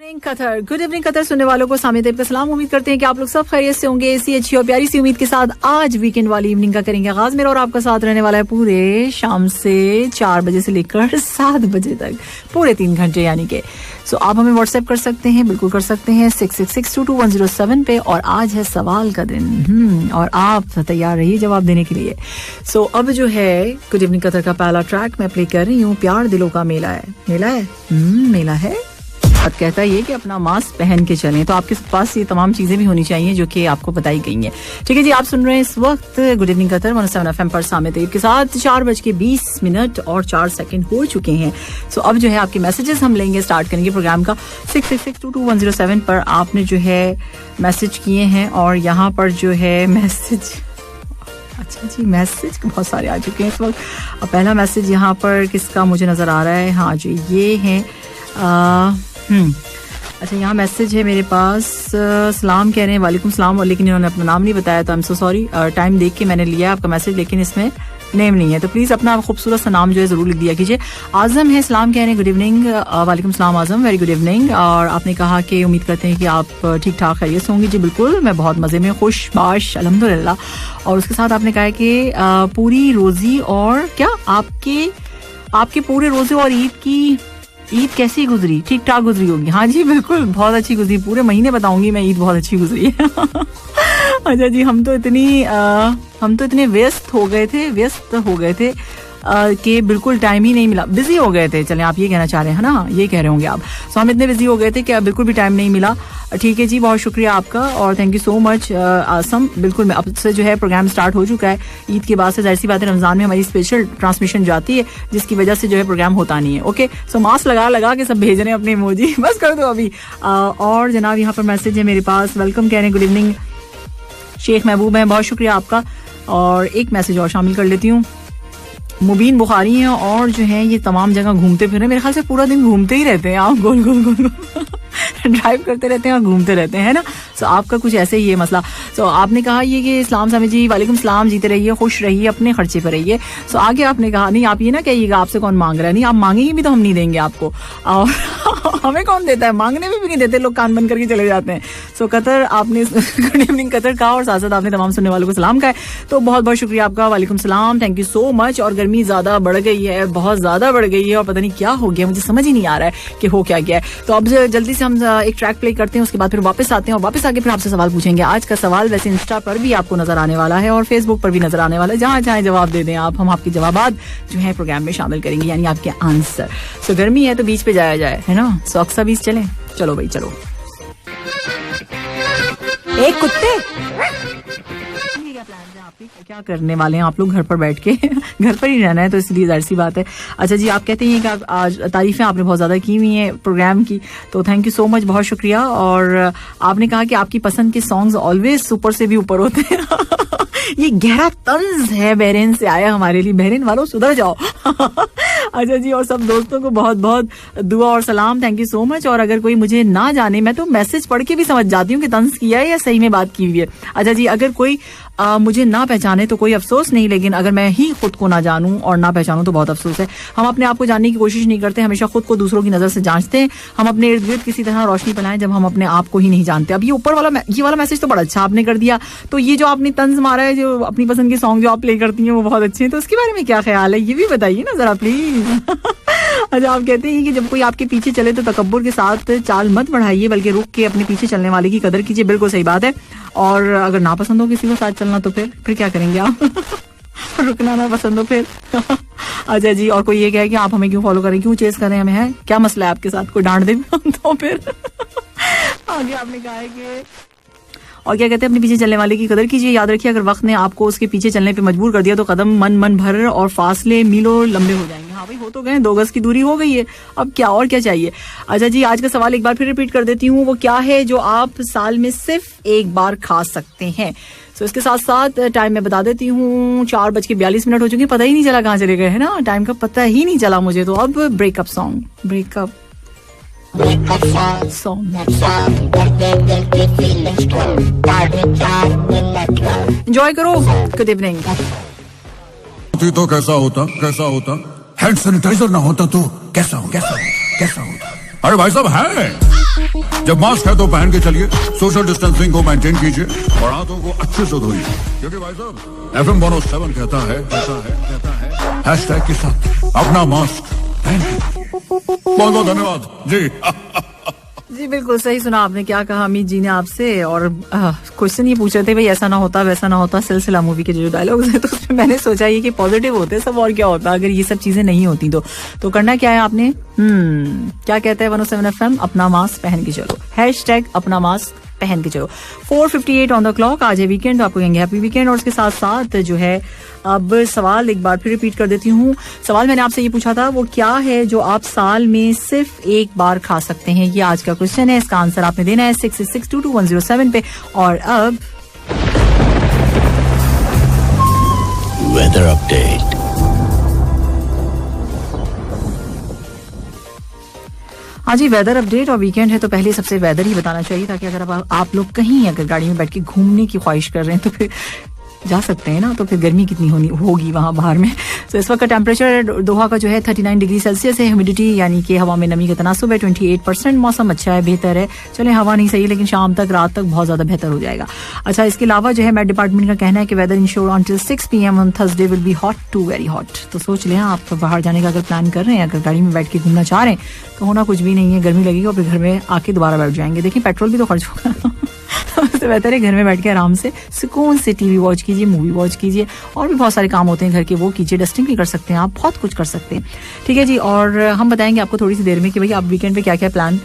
Qatar, good evening Qatar सुनने वालों को सामी देव का सलाम। उम्मीद करते हैं कि आप लोग सब खैरियत से होंगे। इसी अच्छी और प्यारी सी उम्मीद के साथ आज वीकेंड वाली इवनिंग का करेंगे आगाज। मेरा और आपका साथ रहने वाला है पूरे शाम से 4 बजे से लेकर 7 बजे तक, पूरे 3 घंटे यानी कि। सो आप हमें व्हाट्सएप कर सकते हैं, बिल्कुल कर सकते हैं 66622107 पे। और आज है सवाल का दिन और आप तैयार रहिए जवाब देने के लिए। सो अब जो है गुड इवनिंग कतर का पहला ट्रैक मैं प्ले कर रही हूँ। प्यार दिलों का मेला है, मेला है, मेला है। और कहता है ये कि अपना मास्क पहन के चलें। तो आपके पास ये तमाम चीजें भी होनी चाहिए जो कि आपको बताई गई हैं। ठीक है जी, आप सुन रहे हैं इस वक्त गुड इवनिंग कतर 107 FM पर सामे देव के साथ। 4:20 और 4 सेकंड हो चुके हैं। सो अब जो है आपके मैसेजेस हम लेंगे, स्टार्ट करेंगे प्रोग्राम का। 66622107 पर आपने जो है मैसेज किए हैं और यहाँ पर जो है मैसेज, अच्छा जी मैसेज बहुत सारे आ चुके हैं इस वक्त। पहला मैसेज यहाँ पर किसका मुझे नजर आ रहा है, हाँ जी ये है अच्छा यहाँ मैसेज है मेरे पास। सलाम कह रहे हैं, वालेकुम सलाम, लेकिन इन्होंने अपना नाम नहीं बताया तो I am so sorry. Time देख के मैंने लिया आपका मैसेज लेकिन इसमें नेम नहीं है, तो प्लीज अपना खूबसूरत सा नाम जो है जरूर लिख दिया कीजिए। आजम है, सलाम कह रहे हैं, गुड इवनिंग। वालेकुम सलाम आजम, वेरी गुड इवनिंग। और आपने कहा कि उम्मीद करते हैं कि आप ठीक ठाक खैरियत होंगी। जी बिल्कुल, मैं बहुत मजे में, खुश बाश अल्हम्दुलिल्लाह। और उसके साथ आपने कहा कि पूरी रोजी और क्या आपके पूरे रोजे और ईद कैसी गुजरी, ठीक ठाक गुजरी होगी। हाँ जी बिल्कुल, बहुत अच्छी गुजरी, पूरे महीने बताऊंगी मैं, ईद बहुत अच्छी गुजरी है। अच्छा जी, हम तो इतने व्यस्त हो गए थे कि बिल्कुल टाइम ही नहीं मिला, बिजी हो गए थे। चलें आप ये कहना चाह रहे हैं ना, ये कह रहे होंगे आप। सो हम इतने बिजी हो गए थे कि बिल्कुल भी टाइम नहीं मिला। ठीक है जी, बहुत शुक्रिया आपका और thank you so much awesome. बिल्कुल, अब से जो है प्रोग्राम स्टार्ट हो चुका है। ईद के बाद से जाहिर सी बात है रमजान में हमारी स्पेशल ट्रांसमिशन जाती है जिसकी वजह से जो है प्रोग्राम होता नहीं है। ओके, सो मास्क लगा के सब भेज रहे हैं अपने इमोजी, बस कर दो अभी। और जनाब यहाँ पर मैसेज है मेरे पास, वेलकम कह रहे हैं, गुड इवनिंग शेख महबूब है, बहुत शुक्रिया आपका। और एक मैसेज और शामिल कर लेती हूँ, मुबीन बुखारी हैं और जो है ये तमाम जगह घूमते फिर रहे, मेरे ख्याल से पूरा दिन घूमते ही रहते हैं आप, गोल गोल गोल ड्राइव करते रहते हैं और घूमते रहते हैं ना। सो आपका कुछ ऐसे ही है मसला। सो आपने कहा ये कि इस्लाम सामी जी, वालेकुम सलाम, जीते रहिए, खुश रहिए, अपने खर्चे पर रहिए। सो आगे आपने कहा नहीं, आप ये ना कहिएगा आपसे कौन मांग रहा है, नहीं आप मांगेंगे भी तो हम नहीं देंगे आपको, और हमें कौन देता है, मांगने में भी नहीं देते लोग, कान बंद करके चले जाते हैं। सो कतर आपने गुड इवनिंग कतर कहा और साथ साथ आपने तमाम सुनने वालों को सलाम कहा, तो बहुत बहुत शुक्रिया आपका, वालेकुम सलाम, थैंक यू सो मच। और गर्मी ज्यादा बढ़ गई है, बहुत ज्यादा बढ़ गई है और पता नहीं क्या हो गया, मुझे समझ ही नहीं आ रहा है कि हो क्या गया है। तो अब जल्दी से हम एक ट्रैक प्ले करते हैं, उसके बाद फिर वापस आते हैं और वापस आके फिर आपसे सवाल पूछेंगे। आज का सवाल वैसे इंस्टा पर भी आपको नजर आने वाला है और फेसबुक पर भी नजर आने वाला है, जहां चाहे जवाब दे दें आप, हम आपके जवाबात जो है प्रोग्राम में शामिल करेंगे, यानी आपके आंसर। सो गर्मी है तो बीच पे जाया जाए, है ना, सॉक्सा बीच चले, चलो भाई चलो। एक कुत्ते क्या करने वाले हैं आप लोग, घर पर बैठ के घर पर ही रहना है तो इसलिए जाहिर सी बात है। अच्छा जी, आप कहते हैं कि आज तारीफें आपने बहुत ज्यादा की हुई हैं प्रोग्राम की, तो थैंक यू सो मच, बहुत शुक्रिया। और आपने कहा कि आपकी पसंद के सॉन्ग्स ऑलवेज सुपर से भी ऊपर होते हैं। ये गहरा तंज है बहरीन से आया हमारे लिए, बहरीन वालों सुधर जाओ। अच्छा जी, और सब दोस्तों को बहुत बहुत दुआ और सलाम, थैंक यू सो मच। और अगर कोई मुझे ना जाने, मैं तो मैसेज पढ़ के भी समझ जाती हूँ कि तंज किया है या सही में बात की हुई है। अच्छा जी, अगर कोई मुझे ना पहचाने तो कोई अफसोस नहीं, लेकिन अगर मैं ही खुद को ना जानूं और ना पहचानूं तो बहुत अफसोस है। हम अपने आप को जानने की कोशिश नहीं करते, हमेशा खुद को दूसरों की नजर से जांचते हैं। हम अपने इर्द गिर्द किसी तरह रोशनी फैलाएं जब हम अपने आप को ही नहीं जानते। अब ये ऊपर वाला ये वाला मैसेज तो बड़ा अच्छा आपने कर दिया। तो ये जो आपने तंज मारा है, जो अपनी पसंद के सॉन्ग जो आप प्ले करती हैं वो बहुत अच्छे हैं, तो उसके बारे में क्या ख्याल है ये भी बताइए ना जरा प्लीज। अच्छा, आप कहते हैं कि जब कोई आपके पीछे चले तो तकब्बुर के साथ चाल मत बढ़ाइए, बल्कि रुक के अपने पीछे चलने वाले की कदर कीजिए। बिल्कुल सही बात है। और अगर ना पसंद हो किसी को साथ चलना तो फिर क्या करेंगे आप? रुकना ना पसंद हो फिर। अच्छा जी, और कोई ये कहे कि आप हमें क्यों फॉलो करें, क्यों चेस करें हमें, है क्या मसला है आपके साथ, कोई डांट दे तो फिर आगे आपने कहा है कि और क्या कहते हैं, अपने पीछे चलने वाले की कदर कीजिए। याद रखिए, अगर वक्त ने आपको उसके पीछे चलने पे मजबूर कर दिया तो कदम मन भर और फासले मीलों लंबे हो जाएंगे। हाँ भाई, हो तो गए, 2 गज की दूरी हो गई है, अब क्या और क्या चाहिए। अच्छा जी, आज का सवाल एक बार फिर रिपीट कर देती हूँ, वो क्या है जो आप साल में सिर्फ एक बार खा सकते हैं। सो इसके साथ साथ टाइम मैं बता देती हूँ, 4:42 हो चुके, पता ही नहीं चला कहाँ चले गए, है ना, टाइम का पता ही नहीं चला मुझे। तो अब ब्रेकअप सॉन्ग, ब्रेकअप एंजॉय करो। Good evening. तो कैसा होता हैंड सैनिटाइजर ना होता तो कैसा होता। अरे भाई साहब है जब मास्क है तो पहन के चलिए, सोशल डिस्टेंसिंग को मेंटेन कीजिए और हाथों को अच्छे से धोइए, क्योंकि भाई साहब FM 107 कहता है हैशटैग के साथ अपना मास्क पहन के। बहुत बहुत धन्यवाद जी। जी बिल्कुल सही सुना आपने, क्या कहा अमित जी ने आपसे। और क्वेश्चन ये पूछ रहे थे भाई ऐसा ना होता वैसा ना होता, सिलसिला मूवी के जो डायलॉग्स हैं, तो उसमें मैंने सोचा ये कि पॉजिटिव होते सब और क्या होता अगर ये सब चीजें नहीं होती तो करना क्या है आपने, क्या कहते हैं 107 FM, अपना मास्क पहन के चलो, हैशटैग अपना मास्क पहन के चलो। 4:58 ऑन द क्लॉक, आज है वीकेंड, तो आपको कहेंगे हैप्पी वीकेंड। और उसके साथ साथ जो है अब सवाल एक बार फिर रिपीट कर देती हूँ। सवाल मैंने आपसे ये पूछा था, वो क्या है जो आप साल में सिर्फ एक बार खा सकते हैं, ये आज का क्वेश्चन है। इसका आंसर आपने देना है 666222107 पे। और अब वेदर अपडेट। हाँ जी, वेदर अपडेट और वीकेंड है तो पहले सबसे वेदर ही बताना चाहिए, ताकि अगर आप लोग कहीं अगर गाड़ी में बैठ के घूमने की ख्वाहिश कर रहे हैं तो फिर जा सकते हैं ना, तो फिर गर्मी कितनी होगी वहां बाहर में। तो इस वक्त का टेम्परेचर दोहा का जो है 39 डिग्री सेल्सियस है। ह्यूमिडिटी यानी कि हवा में नमी का तनासुब है 28%। मौसम अच्छा है, बेहतर है, चले हवा नहीं सही लेकिन शाम तक रात तक बहुत ज्यादा बेहतर हो जाएगा। अच्छा, इसके अलावा जो है मेट डिपार्टमेंट का कहना है कि weather ensure until 6 PM on Thursday will be hot to very hot. तो सोच लें आप बाहर जाने का अगर प्लान कर रहे हैं, अगर गाड़ी में बैठ के घूमना चाह रहे हैं तो होना कुछ भी नहीं है, गर्मी लगेगी और फिर घर में आके दोबारा बैठ जाएंगे। देखिए पेट्रोल भी तो खर्च होगा उससे बेहतर है घर में बैठ के आराम से सुकून से टीवी वॉच कीजिए, मूवी वॉच कीजिए, और भी बहुत सारे काम होते हैं घर के, वो कीजिए, डस्टिंग भी कर सकते हैं आप, बहुत कुछ कर सकते हैं। ठीक है जी, और हम बताएंगे आपको थोड़ी सी देर में कि भाई आप वीकेंड पे क्या क्या प्लान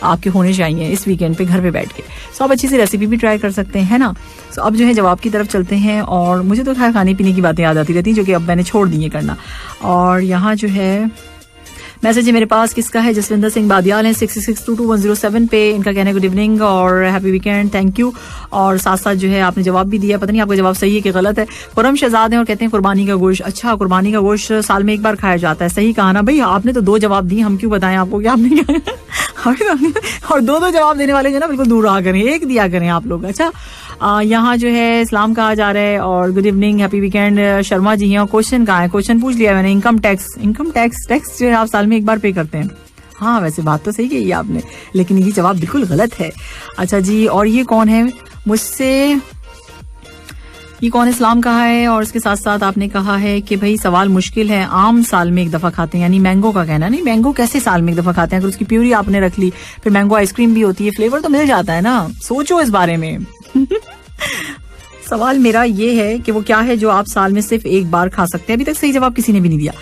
आपके होने चाहिए इस वीकेंड पे घर पे बैठ के। सो आप अच्छी सी रेसिपी भी ट्राई कर सकते हैं, है ना। सो अब जो है जवाब की तरफ चलते हैं, और मुझे तो खैर खाने पीने की बातें याद आती रहती हैं जो कि अब मैंने छोड़ दी है करना। और यहाँ जो है मैसेज है मेरे पास, किसका है, जसविंदर सिंह बादियाल है 666222107 पे। इनका कहना है गुड इवनिंग और हैप्पी वीकेंड, थैंक यू। और साथ साथ जो है आपने जवाब भी दिया, पता नहीं आपका जवाब सही है कि गलत है। खुरम शहजाद है और कहते हैं कुर्बानी का गोश्त। अच्छा, कुर्बानी का गोश्त साल में एक बार खाया जाता है, सही कहा ना भाई। आपने तो 2 जवाब दिए, हम क्यों बताएं आपको कि आपने क्या और 2 जवाब देने वाले जो ना बिल्कुल दूर रहा करें, एक दिया करें आप लोग। अच्छा, यहाँ जो है इस्लाम कहा जा रहा है और good evening happy weekend Sharma ji हैं। और क्वेश्चन कहाँ है, क्वेश्चन पूछ लिया मैंने, इनकम टैक्स जो है आप साल में एक बार पे करते हैं। हाँ वैसे बात तो सही कही आपने, लेकिन ये जवाब बिल्कुल गलत है। अच्छा जी, और ये कौन है मुझसे, ये कौन इस्लाम कहा है। और इसके साथ साथ आपने कहा है कि भाई सवाल मुश्किल है, आम साल में एक दफा खाते हैं, यानी मैंगो का कहना नहीं, मैंगो कैसे साल में एक दफा खाते हैं, अगर उसकी प्यूरी आपने रख ली, फिर मैंगो आइसक्रीम भी होती है, फ्लेवर तो मिल जाता है ना, सोचो इस बारे में सवाल मेरा ये है कि वो क्या है जो आप साल में सिर्फ एक बार खा सकते हैं। अभी तक सही जवाब किसी ने भी नहीं दिया।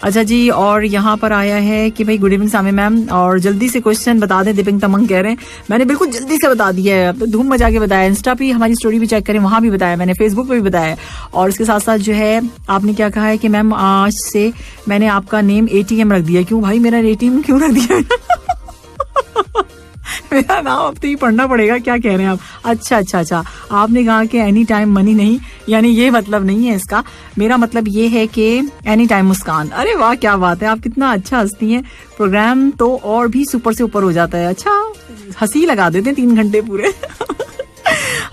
अच्छा जी, और यहाँ पर आया है कि भाई गुड इवनिंग सामे मैम, और जल्दी से क्वेश्चन बता दें, दीपिंग तमंग कह रहे हैं। मैंने बिल्कुल जल्दी से बता दिया है, तो धूम मचा के बताया, इंस्टा पे हमारी स्टोरी भी चेक करें, वहां भी बताया मैंने, फेसबुक पे भी बताया। और इसके साथ साथ जो है आपने क्या कहा है कि मैम आज से मैंने आपका नेम ATM रख दिया। क्यों भाई मेरा ATM क्यों रख दिया मेरा नाम अब तो ही पढ़ना पड़ेगा, क्या कह रहे हैं आप। अच्छा, आपने कहा कि एनी टाइम मनी नहीं, यानी ये मतलब नहीं है इसका, मेरा मतलब ये है कि एनी टाइम मुस्कान। अरे वाह क्या बात है, आप कितना अच्छा हंसती हैं, प्रोग्राम तो और भी सुपर से ऊपर हो जाता है। अच्छा, हंसी लगा देते हैं 3 घंटे पूरे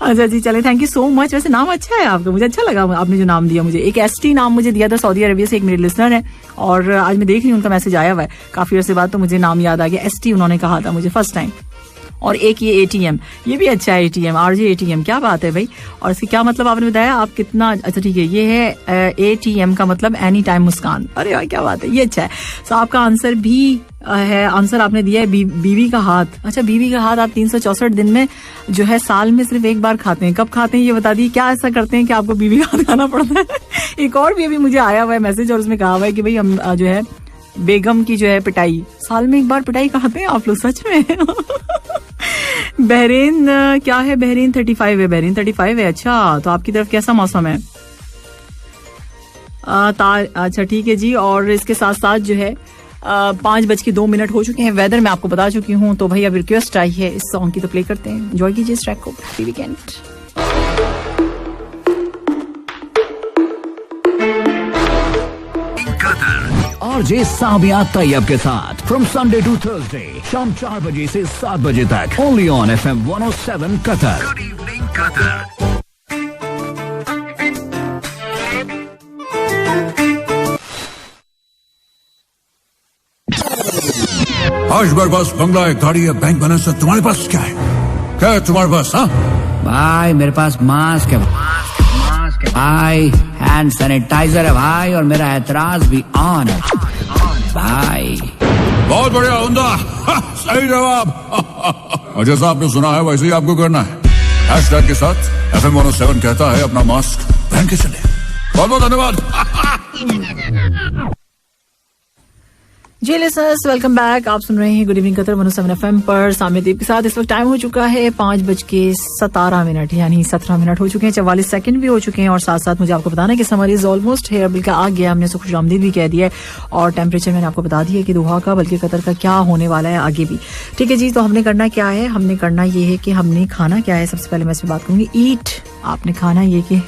अच्छा जी, चले, थैंक यू सो मच। वैसे नाम अच्छा है आपका, मुझे अच्छा लगा आपने जो नाम दिया मुझे। एक ST नाम मुझे दिया था सऊदी अरबिया से, एक मेरे लिसनर है, और आज मैं देख रही हूँ उनका मैसेज आया हुआ है काफी अर्से बाद, तो मुझे नाम याद आ गया, ST उन्होंने कहा था मुझे फर्स्ट टाइम। और एक ये ATM, ये भी अच्छा है, ATM RJ ATM, क्या बात है भाई। और इसकी क्या मतलब आपने बताया, आप कितना, अच्छा ठीक है, ये है ATM का मतलब एनी टाइम मुस्कान। अरे भाई क्या बात है, ये अच्छा है। तो आपका आंसर भी है, आंसर आपने दिया है बीवी का हाथ। अच्छा, बीवी का हाथ आप 364 दिन में जो है साल में सिर्फ एक बार खाते हैं, कब खाते हैं ये बता दिए, क्या ऐसा करते हैं कि आपको बीवी का हाथ खाना पड़ता है एक और भी अभी मुझे आया हुआ है मैसेज, और उसमें कहा हुआ है कि भाई हम जो है बेगम की जो है पिटाई, साल में एक बार पिटाई खाते हैं आप लोग, सच में बहरीन क्या है, बहरीन 35 है, बहरीन 35 है। अच्छा, तो आपकी तरफ कैसा मौसम है। अच्छा ठीक है जी, और इसके साथ साथ जो है 5:02 हो चुके हैं, वेदर मैं आपको बता चुकी हूँ। तो भाई अब रिक्वेस्ट आई है इस सॉन्ग की, तो प्ले करते हैं, एंजॉय कीजिए इस ट्रैक को। Happy weekend. RJ साबिया तैयब के साथ फ्रॉम संडे टू थर्सडे शाम 4 बजे से 7 बजे तक, only on FM 107 Qatar. Good evening Qatar. आज मेरे पास बंगला है, गाड़ी है, बैंक बैलेंस है, तुम्हारे पास क्या है? क्या है तुम्हारे पास? हाँ भाई मेरे पास मास्क है भाई, हैंड सैनिटाइजर है भाई, और मेरा एतराज भी ऑन है भाई। बहुत बढ़िया, उम्दा, सही जवाब। और जैसा आपने सुना है वैसे ही आपको करना है। हैशटैग के साथ FM 107 कहता है अपना मास्क पहन के चले। बहुत बहुत धन्यवाद। जी लिसनर्स, वेलकम बैक। आप सुन रहे हैं गुड इवनिंग कतर 107 FM पर साम्यदीप के साथ। इस वक्त टाइम हो चुका है 5:17 यानी 17 मिनट हो चुके हैं, 44 सेकंड भी हो चुके हैं। और साथ साथ मुझे आपको बताना है कि समर इज ऑलमोस्ट हेयर, बल्कि आ गया, हमने उसको खुशामदीद भी कह दिया है। और टेम्परेचर मैंने आपको बता दिया कि दोहा का बल्कि कतर का क्या होने वाला है आगे भी। ठीक है जी, तो हमने करना क्या है? हमने करना ये है कि हमने खाना क्या है। सबसे पहले मैं इस पर बात करूंगी ईट। आपने खाना ये कि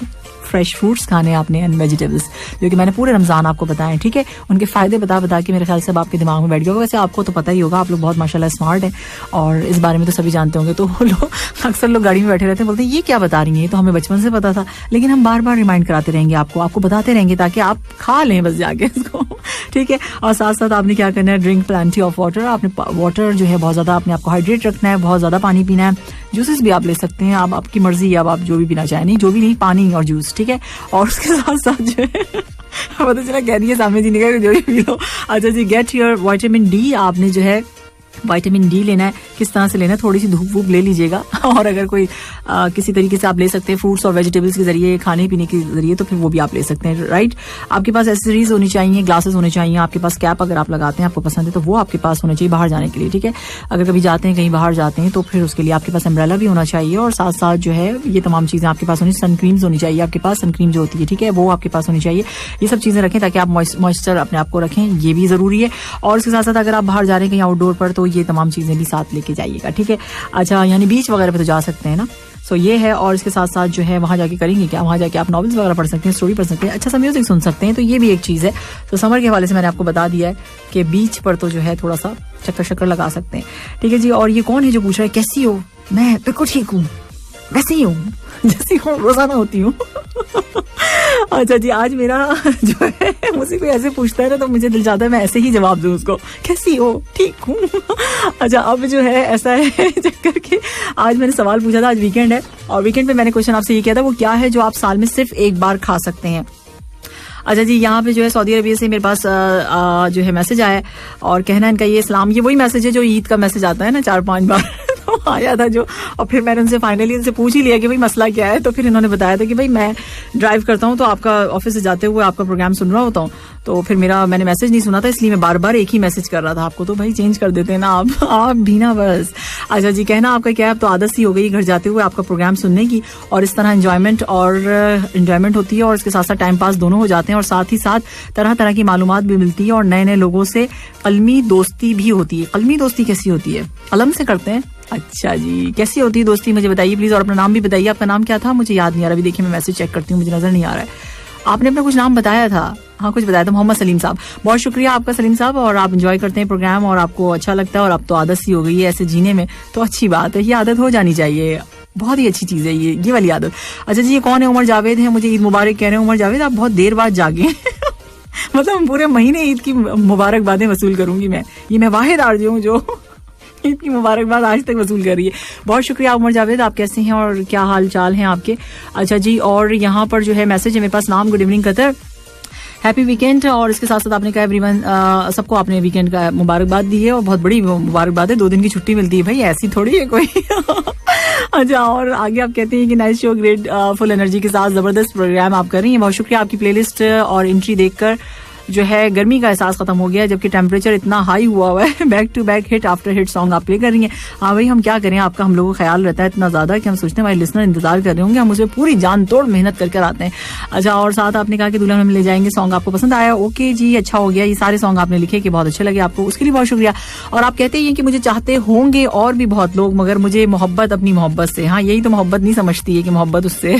फ्रेश फ्रूट्स खाने आपने एंड वेजिटेबल्स, जो कि मैंने पूरे रमजान आपको बताएं। ठीक है, उनके फायदे बता के मेरे ख्याल से अब आपके दिमाग में बैठ गया होगा। वैसे आपको तो पता ही होगा, आप लोग बहुत माशाल्लाह स्मार्ट हैं और इस बारे में तो सभी जानते होंगे। तो लोग अक्सर लोग गाड़ी में बैठे रहते हैं, बोलते हैं ये क्या बता रही हैं, ये तो हमें बचपन से पता था। लेकिन हम बार बार रिमाइंड कराते रहेंगे, आपको बताते रहेंगे ताकि आप खा लें बस जाके इसको। ठीक है, और साथ साथ आपने क्या करना है, ड्रिंक प्लेंटी ऑफ वाटर। आपने वाटर जो है बहुत ज्यादा अपने आपको हाइड्रेट रखना है, बहुत ज्यादा पानी पीना है। जूसेस भी आप ले सकते हैं, आप आपकी मर्जी, अब आप जो भी पीना चाहें, नहीं जो भी नहीं, पानी और जूस। ठीक है, और उसके साथ साथ जो है पता चला कह रही है सामने जी ने जो भी पी लो। अच्छा जी, गेट योर विटामिन डी। आपने जो है विटामिन डी लेना है, किस तरह से लेना है, थोड़ी सी धूप वूप ले लीजिएगा। और अगर कोई किसी तरीके से आप ले सकते हैं फ्रूट्स और वेजिटेबल्स के जरिए, खाने पीने के जरिए, तो फिर वो भी आप ले सकते हैं। राइट, आपके पास एक्सेसरीज होनी चाहिए, ग्लासेस होने चाहिए, आपके पास कैप अगर आप लगाते हैं, आपको पसंद है तो वो आपके पास होना चाहिए बाहर जाने के लिए। ठीक है, अगर कभी जाते हैं कहीं बाहर जाते हैं तो फिर उसके लिए आपके पास अम्ब्रेला भी होना चाहिए। और साथ साथ जो है ये तमाम चीजें आपके पास होनी, सनक्रीम्स होनी चाहिए आपके पास, सनक्रीम जो होती है, ठीक है, वो आपके पास होनी चाहिए। ये सब चीजें रखें ताकि आप मॉइस्चर अपने आप को रखें, ये भी जरूरी है। और उसके साथ साथ अगर आप बाहर जा रहे हैं कहीं आउटडोर पर, तो ये तमाम चीजें भी साथ लेके जाइएगा। ठीक है, अच्छा, यानी बीच वगैरह पे तो जा सकते हैं ना, सो ये है। और इसके साथ साथ जो है वहां जाके करेंगे क्या, वहां जाके आप नॉवेल्स वगैरह पढ़ सकते हैं, स्टोरी पढ़ सकते हैं, अच्छा सा म्यूजिक सुन सकते हैं, तो ये भी एक चीज है। तो समर के हवाले से मैंने आपको बता दिया है कि बीच पर तो जो है थोड़ा सा चक्कर लगा सकते हैं। ठीक है जी, और ये कौन है जो पूछ रहा है कैसी हो? मैं बिल्कुल ठीक हूँ, वैसे ही हूँ जैसी हूँ रोजाना होती हूँ। अच्छा जी, आज मेरा जो है मुझसे कोई ऐसे पूछता है ना तो मुझे दिल चाहता है मैं ऐसे ही जवाब दूं उसको, कैसी हो? ठीक हूँ। अच्छा, अब जो है ऐसा है चक्कर के आज मैंने सवाल पूछा था, आज वीकेंड है और वीकेंड पे मैंने क्वेश्चन आपसे ये किया था, वो क्या है जो आप साल में सिर्फ एक बार खा सकते हैं। अच्छा जी, यहाँ पे जो है सऊदी अरबिया से मेरे पास जो है मैसेज आया और कहना इनका ये इस्लाम, ये वही मैसेज है जो ईद का मैसेज आता है ना 4-5 बार तो आया था जो, और फिर मैंने उनसे फाइनली उनसे पूछ ही लिया कि भाई मसला क्या है। तो फिर इन्होंने बताया था कि भाई मैं ड्राइव करता हूँ तो आपका ऑफिस से जाते हुए आपका प्रोग्राम सुन रहा होता हूँ, तो फिर मैंने मैसेज नहीं सुना था, इसलिए मैं बार बार एक ही मैसेज कर रहा था आपको। तो भाई चेंज कर देते हैं ना आप भी ना बस। अच्छा जी, कहना आपका क्या है, अब तो आदत सी हो गई घर जाते हुए आपका प्रोग्राम सुनने की, और इस तरह एंजॉयमेंट होती है और इसके साथ साथ टाइम पास दोनों हो जाते हैं, और साथ ही साथ तरह तरह की मालूमात भी मिलती है और नए नए लोगों से कलमी दोस्ती भी होती है। कलमी दोस्ती कैसी होती है? कलम से करते हैं। अच्छा जी, कैसी होती है दोस्ती, मुझे बताइए प्लीज, और अपना नाम भी बताइए। आपका नाम क्या था? मुझे याद नहीं आ रहा, अभी देखिए मैं मैसेज चेक करती हूँ, मुझे नजर नहीं आ रहा है। आपने अपना कुछ नाम बताया था, हाँ कुछ बताया था, मोहम्मद सलीम साहब। बहुत शुक्रिया आपका सलीम साहब, और आप एंजॉय करते हैं प्रोग्राम और आपको अच्छा लगता है, और अब तो आदत सी हो गई है ऐसे जीने में, तो अच्छी बात है, ये आदत हो जानी चाहिए, बहुत ही अच्छी चीज है ये वाली आदत। अच्छा जी, ये कौन है? उमर जावेद है, मुझे ईद मुबारक कह रहे हैं। उमर जावेद, आप बहुत देर बाद जागे मतलब पूरे महीने ईद की मुबारकबादें वसूल करूंगी मैं वाहिद आरजे हूँ जो ईद की मुबारकबाद आज तक वसूल कर रही है। बहुत शुक्रिया उमर जावेद, आप कैसे हैं और क्या हाल चाल हैं आपके? अच्छा जी, और यहाँ पर जो है मैसेज है मेरे पास, नाम good evening Qatar, happy weekend, और इसके साथ साथ आपने कहा एवरीवन, सबको आपने वीकेंड का मुबारकबाद दी है, और बहुत बड़ी मुबारकबाद है, 2 दिन की छुट्टी मिलती है भाई, ऐसी थोड़ी है कोई अच्छा, और आगे आप कहते हैं कि nice show, great, full energy के साथ जबरदस्त प्रोग्राम आप कर रही हैं, बहुत शुक्रिया। आपकी प्लेलिस्ट और एंट्री देखकर जो है गर्मी का एहसास खत्म हो गया, जबकि टेम्परेचर इतना हाई हुआ है। Back to back hit after hit song आप प्ले कर रही हैं। हाँ भाई, हम क्या करें, आपका हम लोगों का ख्याल रहता है इतना ज्यादा कि हम सोचते हैं हमारे लिसनर इंतजार कर रहे होंगे, हम उसमें पूरी जान तोड़ मेहनत करके आते हैं। अच्छा, और साथ आपने कहा कि दुल्हन हम ले जाएंगे सॉन्ग आपको पसंद आया, ओके जी, अच्छा हो गया। ये सारे सॉन्ग आपने लिखे कि बहुत अच्छे लगे आपको, उसके लिए बहुत शुक्रिया। और आप कहते हैं कि मुझे चाहते होंगे और भी बहुत लोग, मगर मुझे मोहब्बत अपनी मोहब्बत से, हाँ यही तो मोहब्बत नहीं समझती है कि मोहब्बत उससे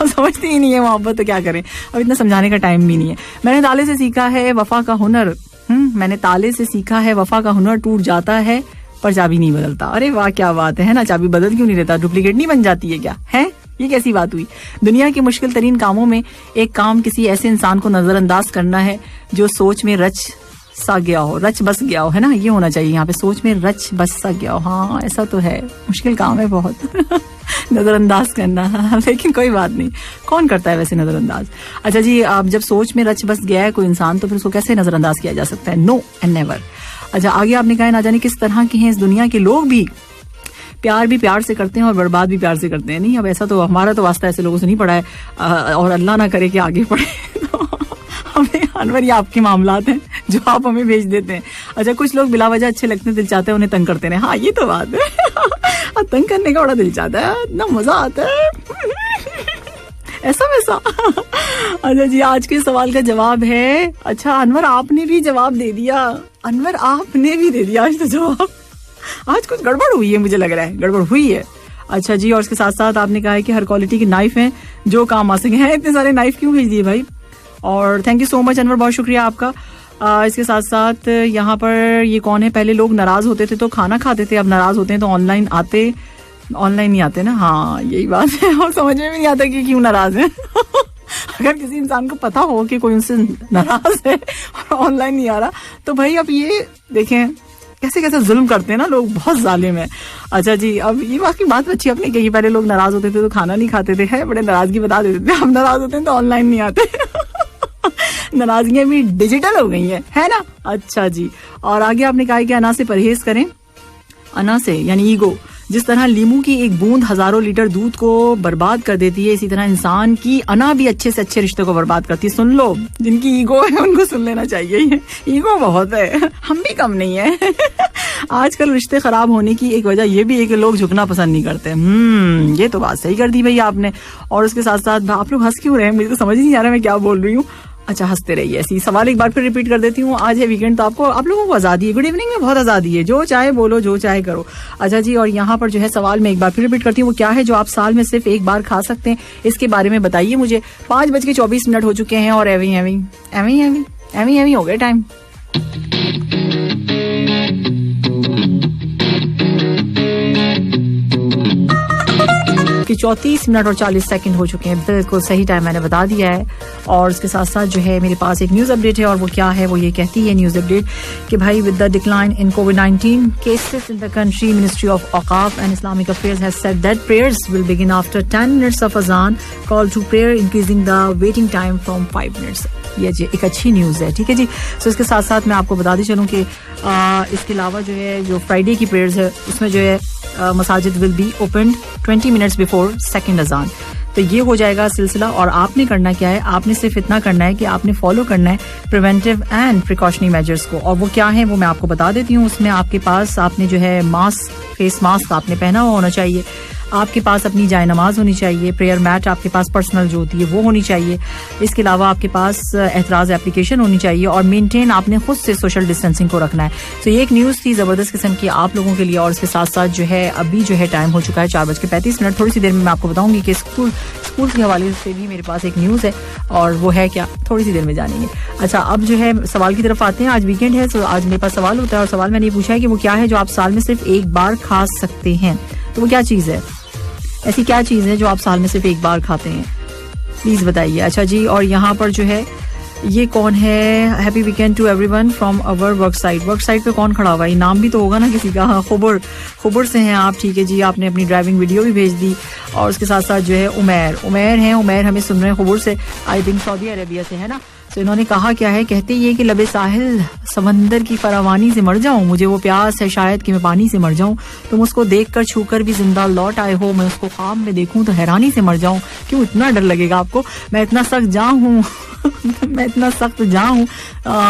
समझती ही नहीं है मोहब्बत, तो क्या करें, अब इतना समझाने का टाइम भी नहीं है। मैंने ताले से सीखा है वफा का हुनर, मैंने ताले से सीखा है वफा का हुनर, टूट जाता है पर चाबी नहीं बदलता। अरे वाह, क्या बात है ना, चाबी बदल क्यों नहीं रहता, डुप्लीकेट नहीं बन जाती है क्या? है ये कैसी बात हुई? दुनिया के मुश्किल तरीन कामों में एक काम किसी ऐसे इंसान को नजरअंदाज करना है जो सोच में रच सा गया हो, रच बस गया हो, है ना, ये होना चाहिए यहाँ पे, सोच में रच बस सा गया हो। हाँ ऐसा तो है, मुश्किल काम है बहुत नजरअंदाज करना, लेकिन कोई बात नहीं, कौन करता है वैसे नजरअंदाज। अच्छा जी, अब जब सोच में रच बस गया है कोई इंसान तो फिर उसको कैसे नजरअंदाज किया जा सकता है? No and never. अच्छा आगे आपने कहा ना जाने किस तरह के हैं इस दुनिया के लोग भी, प्यार भी प्यार से करते हैं और बर्बाद भी प्यार से करते हैं। नहीं अब ऐसा तो हमारा तो वास्ता ऐसे लोगों से नहीं पड़ा है, और अल्लाह ना करे कि आगे पड़े तो हमें अनवर ये आपके मामलात हैं जो आप हमें भेज देते हैं। अच्छा कुछ लोग बिला वजह अच्छे लगते हैं, दिल चाहते हैं उन्हें तंग करते हैं। हाँ ये तो बात है तंग करने का बड़ा दिल चाहता है, इतना मजा आता है ऐसा वैसा। अच्छा जी आज के सवाल का जवाब है, अच्छा अनवर आपने भी जवाब दे दिया, अनवर आपने भी दे दिया आज तो जवाब। आज कुछ गड़बड़ हुई है, मुझे लग रहा है गड़बड़ हुई है। अच्छा जी और इसके साथ साथ आपने कहा है कि हर क्वालिटी के नाइफ हैं जो काम आ सके हैं। इतने सारे नाइफ क्यों भेज दिए भाई, और thank you so much Anwar, बहुत शुक्रिया आपका। इसके साथ साथ यहाँ पर ये कौन है, पहले लोग नाराज होते थे तो खाना खाते थे, अब नाराज होते हैं तो ऑनलाइन नहीं आते ना। हाँ यही बात है, और समझ में भी नहीं आता कि क्यों नाराज है अगर किसी इंसान को पता हो कि कोई उनसे नाराज है और ऑनलाइन नहीं आ रहा तो भाई अब ये देखें कैसे कैसे जुल्म करते हैं ना लोग, बहुत जालिम है। अच्छा जी अब ये बाकी बात अच्छी आपने कही, पहले लोग नाराज होते थे तो खाना नहीं खाते थे, है बड़े नाराजगी बता देते थे, अब नाराज होते हैं तो ऑनलाइन नहीं आते नाराजगियां भी डिजिटल हो गई है ना। अच्छा जी और आगे आपने कहा कि अना से परहेज करें, अना से यानी ईगो, जिस तरह लीमू की एक बूंद हजारों लीटर दूध को बर्बाद कर देती है, इसी तरह इंसान की अना भी अच्छे से अच्छे रिश्ते को बर्बाद करती है। सुन लो जिनकी ईगो है उनको सुन लेना चाहिए, ईगो बहुत है, हम भी कम नहीं है आजकल रिश्ते खराब होने की एक वजह ये भी है कि लोग झुकना पसंद नहीं करते। ये तो बात सही कर दी भाई आपने। और उसके साथ साथ आप लोग हंस क्यों रहे हैं, मुझे तो समझ ही नहीं आ रहा मैं क्या बोल रही हूँ। अच्छा हंसते रहिए ऐसी। सवाल एक बार फिर रिपीट कर देती हूँ, आज है वीकेंड तो आप लोगों को आज़ादी है, गुड इवनिंग में बहुत आज़ादी है, जो चाहे बोलो जो चाहे करो। अच्छा जी और यहाँ पर जो है सवाल मैं एक बार फिर रिपीट करती हूँ, वो क्या है जो आप साल में सिर्फ एक बार खा सकते हैं, इसके बारे में बताइए मुझे। 5:24 हो चुके हैं और एवी हो गए टाइम। कि 34 मिनट और 40 सेकंड हो चुके हैं, बिल्कुल सही टाइम मैंने बता दिया है। और इसके साथ साथ जो है मेरे पास एक न्यूज़ अपडेट है, और वो क्या है, वो ये कहती है न्यूज़ अपडेट कि भाई विद द डिक्लाइन इन कोविड-19 cases in the country, ministry of औकाफ and Islamic affairs has said that prayers will begin after 10 minutes of अजान, call to prayer increasing the waiting time from 5 minutes. ये जी एक अच्छी news है, ठीक है जी। सो इसके साथ साथ मैं आपको बताती चलूँ कि इसके अलावा जो है जो फ्राइडे की प्रेयर्स है उसमें जो है मसाजिद will be open 20 minutes before second अजान। तो ये हो जाएगा सिलसिला, और आपने करना क्या है, आपने सिर्फ इतना करना है कि आपने फॉलो करना है प्रिवेंटिव एंड प्रिकॉशनरी मेजर्स को। और वो क्या है वो मैं आपको बता देती हूँ। उसमें आपके पास आपने जो है मास्क, फेस मास्क आपने पहना हुआ होना चाहिए, आपके पास अपनी जाय नमाज होनी चाहिए, प्रेयर मैट आपके पास पर्सनल जो होती है वो होनी चाहिए, इसके अलावा आपके पास एतराज़ एप्लीकेशन होनी चाहिए, और मेंटेन आपने खुद से सोशल डिस्टेंसिंग को रखना है। तो ये एक न्यूज़ थी ज़बरदस्त किस्म की आप लोगों के लिए। और इसके साथ साथ जो है अभी जो है टाइम हो चुका है 4:35। थोड़ी सी देर में मैं आपको बताऊंगी कि स्कूल के हवाले से भी मेरे पास एक न्यूज़ है, और वो है क्या, थोड़ी सी देर में जानेंगे। अच्छा अब जो है सवाल की तरफ आते हैं। आज वीकेंड है तो आज मेरे पास सवाल होता है, और सवाल मैंने ये पूछा है कि वो क्या है जो आप साल में सिर्फ एक बार खा सकते हैं। तो वो क्या चीज़ है, ऐसी क्या चीज़ है जो आप साल में सिर्फ एक बार खाते हैं, प्लीज़ बताइए। अच्छा जी और यहाँ पर जो है ये कौन है, happy weekend to everyone from our work site पे कौन खड़ा हुआ है, नाम भी तो होगा ना किसी का। हाँ खुबर से हैं आप, ठीक है जी, आपने अपनी ड्राइविंग वीडियो भी भेज दी। और उसके साथ साथ जो है उमैर हमें सुन रहे हैं खुबर से, आई थिंक सऊदी अरेबिया से, है ना। तो इन्होंने कहा क्या है, कहते ये कि लबे साहिल समंदर की फरावानी से मर जाऊं, मुझे वो प्यास है शायद कि मैं पानी से मर जाऊं, तुम उसको देखकर छूकर भी जिंदा लौट आए हो, मैं उसको ख्वाब में देखूं तो हैरानी से मर जाऊं। क्यों इतना डर लगेगा आपको, मैं इतना सख्त जाऊं हूं मैं इतना सख्त जाऊं,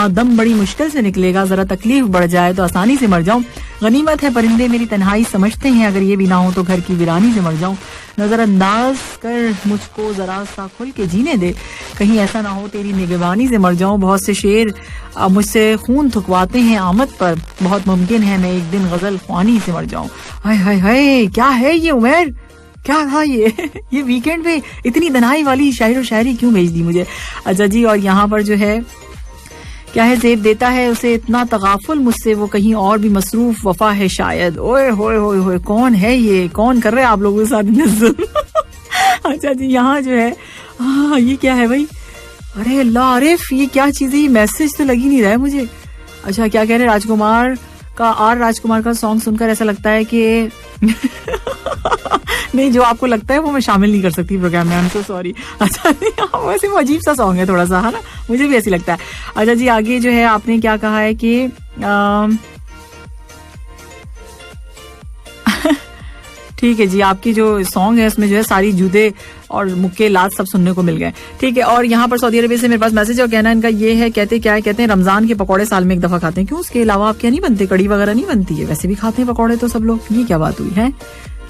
दम बड़ी मुश्किल से निकलेगा, जरा तकलीफ बढ़ जाए तो आसानी से मर जाऊं। गनीमत है परिंदे मेरी तन्हाई समझते हैं, अगर ये भी ना हो तो घर की वीरानी से मर जाऊं। नजरअंदाज कर मुझको जरा सा खुल के जीने दे, कहीं ऐसा ना हो तेरी निगरानी से मर जाऊं। बहुत से शेर मुझसे खून थुकवाते हैं आमद पर, बहुत मुमकिन है मैं एक दिन गजल ख्वानी से मर जाऊं। हाय हाय हाय क्या है ये उमैर, क्या था ये वीकेंड पे इतनी तन्हाई वाली शायर और शायरी क्यों भेज दी मुझे। अच्छा जी और यहाँ पर जो है क्या है, ज़ेब देता है उसे इतना तगाफुल मुझसे, वो कहीं और भी मसरूफ वफा है शायद। ओए होए होए होए, कौन है ये, कौन कर रहे हैं आप लोगों के साथ नज़र अच्छा जी यहाँ जो है ये क्या है भाई, अरे अल्लाह आरिफ ये क्या चीज़ है, ये मैसेज तो लग ही नहीं रहा है मुझे। अच्छा, क्या कह रहे हैं? राजकुमार का सॉन्ग सुनकर ऐसा लगता है कि नहीं, जो आपको लगता है वो मैं शामिल नहीं कर सकती प्रोग्राम में, आई एम सो सॉरी। अच्छा, वैसे वो अजीब सा सॉन्ग है थोड़ा सा, है ना, मुझे भी ऐसी लगता है। अच्छा जी, आगे जो है आपने क्या कहा है कि ठीक है जी, आपकी जो सॉन्ग है उसमें जो है सारी जूते और मुक्के लात सब सुनने को मिल गए। ठीक है, और यहाँ पर सऊदी अरबिया से मेरे पास मैसेज और कहना इनका ये है, कहते हैं रमजान के पकौड़े साल में एक दफा खाते हैं। क्यों, उसके अलावा आप क्या नहीं बनते? कड़ी वगैरह नहीं बनती है? वैसे भी खाते हैं पकौड़े तो सब लोग, ये क्या बात हुई है?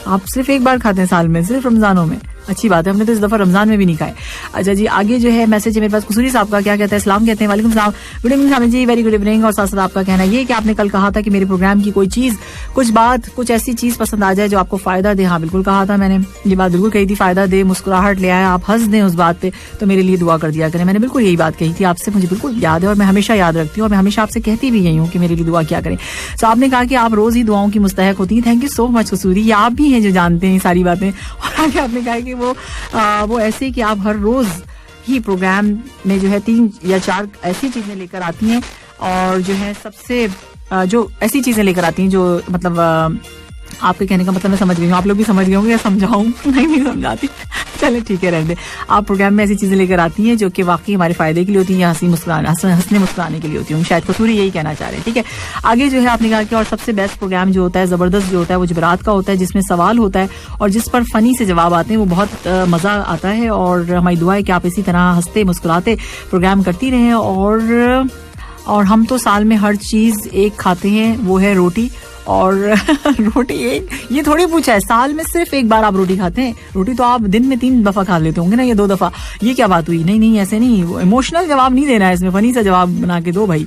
आप सिर्फ एक बार खाते हैं साल में, सिर्फ रमजानों में? अच्छी बात है, हमने तो इस दफा रमजान में भी नहीं खाए। अच्छा जी, आगे जो है मैसेज है मेरे पास कसूरी साहब का, क्या कहते हैं? सलाम कहते हैं, वालेकुम सलाम, गुड इवनिंग शामिल जी, वेरी गुड इवनिंग। और साथ साथ आपका कहना ये कि आपने कल कहा था कि मेरे प्रोग्राम की कोई चीज, कुछ बात, कुछ ऐसी चीज पसंद आ जाए जो आपको फायदा दे। हाँ, बिल्कुल कहा था मैंने, ये बात बिल्कुल कही थी, फायदा दे, मुस्कुराहट ले आए, आप हंस दें उस बात पे, तो मेरे लिए दुआ कर दिया करें। मैंने बिल्कुल यही बात कही थी आपसे, मुझे बिल्कुल याद है और मैं हमेशा याद रखती हूँ और मैं हमेशा आपसे कहती भी यही हूँ कि मेरे लिए दुआ क्या करें। तो आपने कहा कि आप रोज ही दुआओं की मुस्तहक होती हैं। थैंक यू सो मच कसूरी, ये आप भी हैं जो जानते हैं सारी बातें। और आगे आपने कहा कि वो ऐसे कि आप हर रोज ही प्रोग्राम में जो है 3 या 4 ऐसी चीजें लेकर आती हैं, और जो है सबसे जो ऐसी चीजें लेकर आती हैं जो मतलब आपके कहने का मतलब मैं समझ गई हूँ, आप लोग भी समझ गए होंगे, या समझाऊं? नहीं समझाती, चले ठीक है, रहने दे। आप प्रोग्राम में ऐसी चीजें लेकर आती हैं जो कि वाकई हमारे फायदे के लिए होती हैं या हंसने मुस्कुराने के लिए होती हैं। शायद कसूरी यही कहना चाह रहे हैं। ठीक है, आगे जो है आपने कहा कि और सबसे बेस्ट प्रोग्राम जो होता है, जबरदस्त जो होता है, वो जबरात का होता है, जिसमें सवाल होता है और जिस पर फनी से जवाब आते हैं, वो बहुत मजा आता है। और हमारी दुआ है कि आप इसी तरह हंसते मुस्कुराते प्रोग्राम करती रहें। और हम तो साल में हर चीज एक खाते हैं, वो है रोटी। और रोटी एक, ये थोड़ी पूछा है, साल में सिर्फ एक बार आप रोटी खाते हैं? रोटी तो आप दिन में 3 दफा खा लेते होंगे ना, या 2 दफा, ये क्या बात हुई? नहीं, ऐसे नहीं, इमोशनल जवाब नहीं देना है इसमें, फनी सा जवाब बना के दो भाई।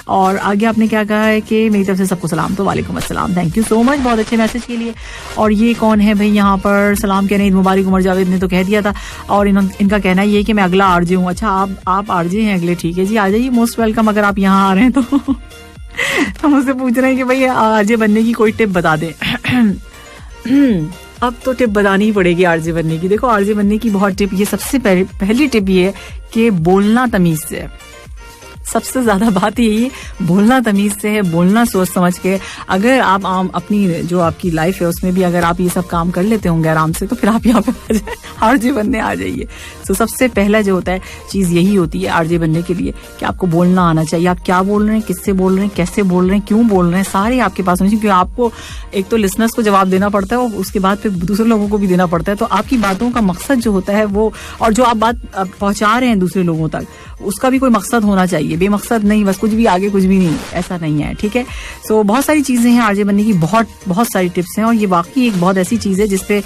और आगे आपने क्या कहा है कि मेरी तरफ से सबको सलाम, तो वालेकुम अस्सलाम, थैंक यू सो मच बहुत अच्छे मैसेज के लिए। और ये कौन है भाई यहाँ पर सलाम कह रहे हैं? मुबारक उमर जावेद ने तो कह दिया था, और इनका कहना ये है कि मैं अगला आरजे हूँ। अच्छा, आप आरजे हैं अगले? ठीक है जी, आ जाइए, मोस्ट वेलकम अगर आप यहाँ आ रहे हैं तो। हम उससे पूछ रहे हैं कि भाई आरजे बनने की कोई टिप बता दें। अब तो टिप बतानी ही पड़ेगी आरजे बनने की। देखो, आरजे बनने की बहुत टिप, ये सबसे पहली टिप ये है कि बोलना तमीज से। सबसे ज्यादा बात यही है, बोलना तमीज से है, बोलना सोच समझ के। अगर आप अपनी जो आपकी लाइफ है उसमें भी अगर आप ये सब काम कर लेते होंगे आराम से, तो फिर आप यहाँ पे आरजे बनने आ जाइए। तो सबसे पहला जो होता है चीज यही होती है आरजे बनने के लिए कि आपको बोलना आना चाहिए। आप क्या बोल रहे हैं, किससे बोल रहे हैं, कैसे बोल रहे हैं, क्यों बोल रहे हैं, सारे आपके पास होने चाहिए। क्योंकि आपको एक तो लिसनर्स को जवाब देना पड़ता है और उसके बाद फिर दूसरे लोगों को भी देना पड़ता है। तो आपकी बातों का मकसद जो होता है वो, और जो आप बात पहुंचा रहे हैं दूसरे लोगों तक, उसका भी कोई मकसद होना चाहिए। बेमकसद नहीं, बस कुछ भी आगे कुछ भी नहीं, ऐसा नहीं है। ठीक है, सो बहुत सारी चीजें हैं आरजे बनने की, बहुत सारी टिप्स हैं, और ये वाकई एक बहुत ऐसी चीज है जिसपे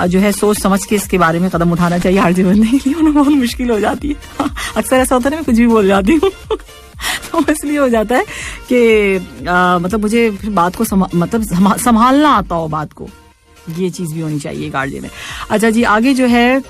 जो है सोच समझ के इसके बारे में कदम उठाना चाहिए आरजे बनने के लिए, वरना बहुत मुश्किल हो जाती है। अक्सर ऐसा होता है ना, मैं कुछ भी बोल जाती हूँ तो इसलिए हो जाता है कि मतलब मुझे फिर बात को संभालना आता हो बात को, ये चीज भी होनी चाहिए एक आरजे में। अच्छा जी, आगे जो है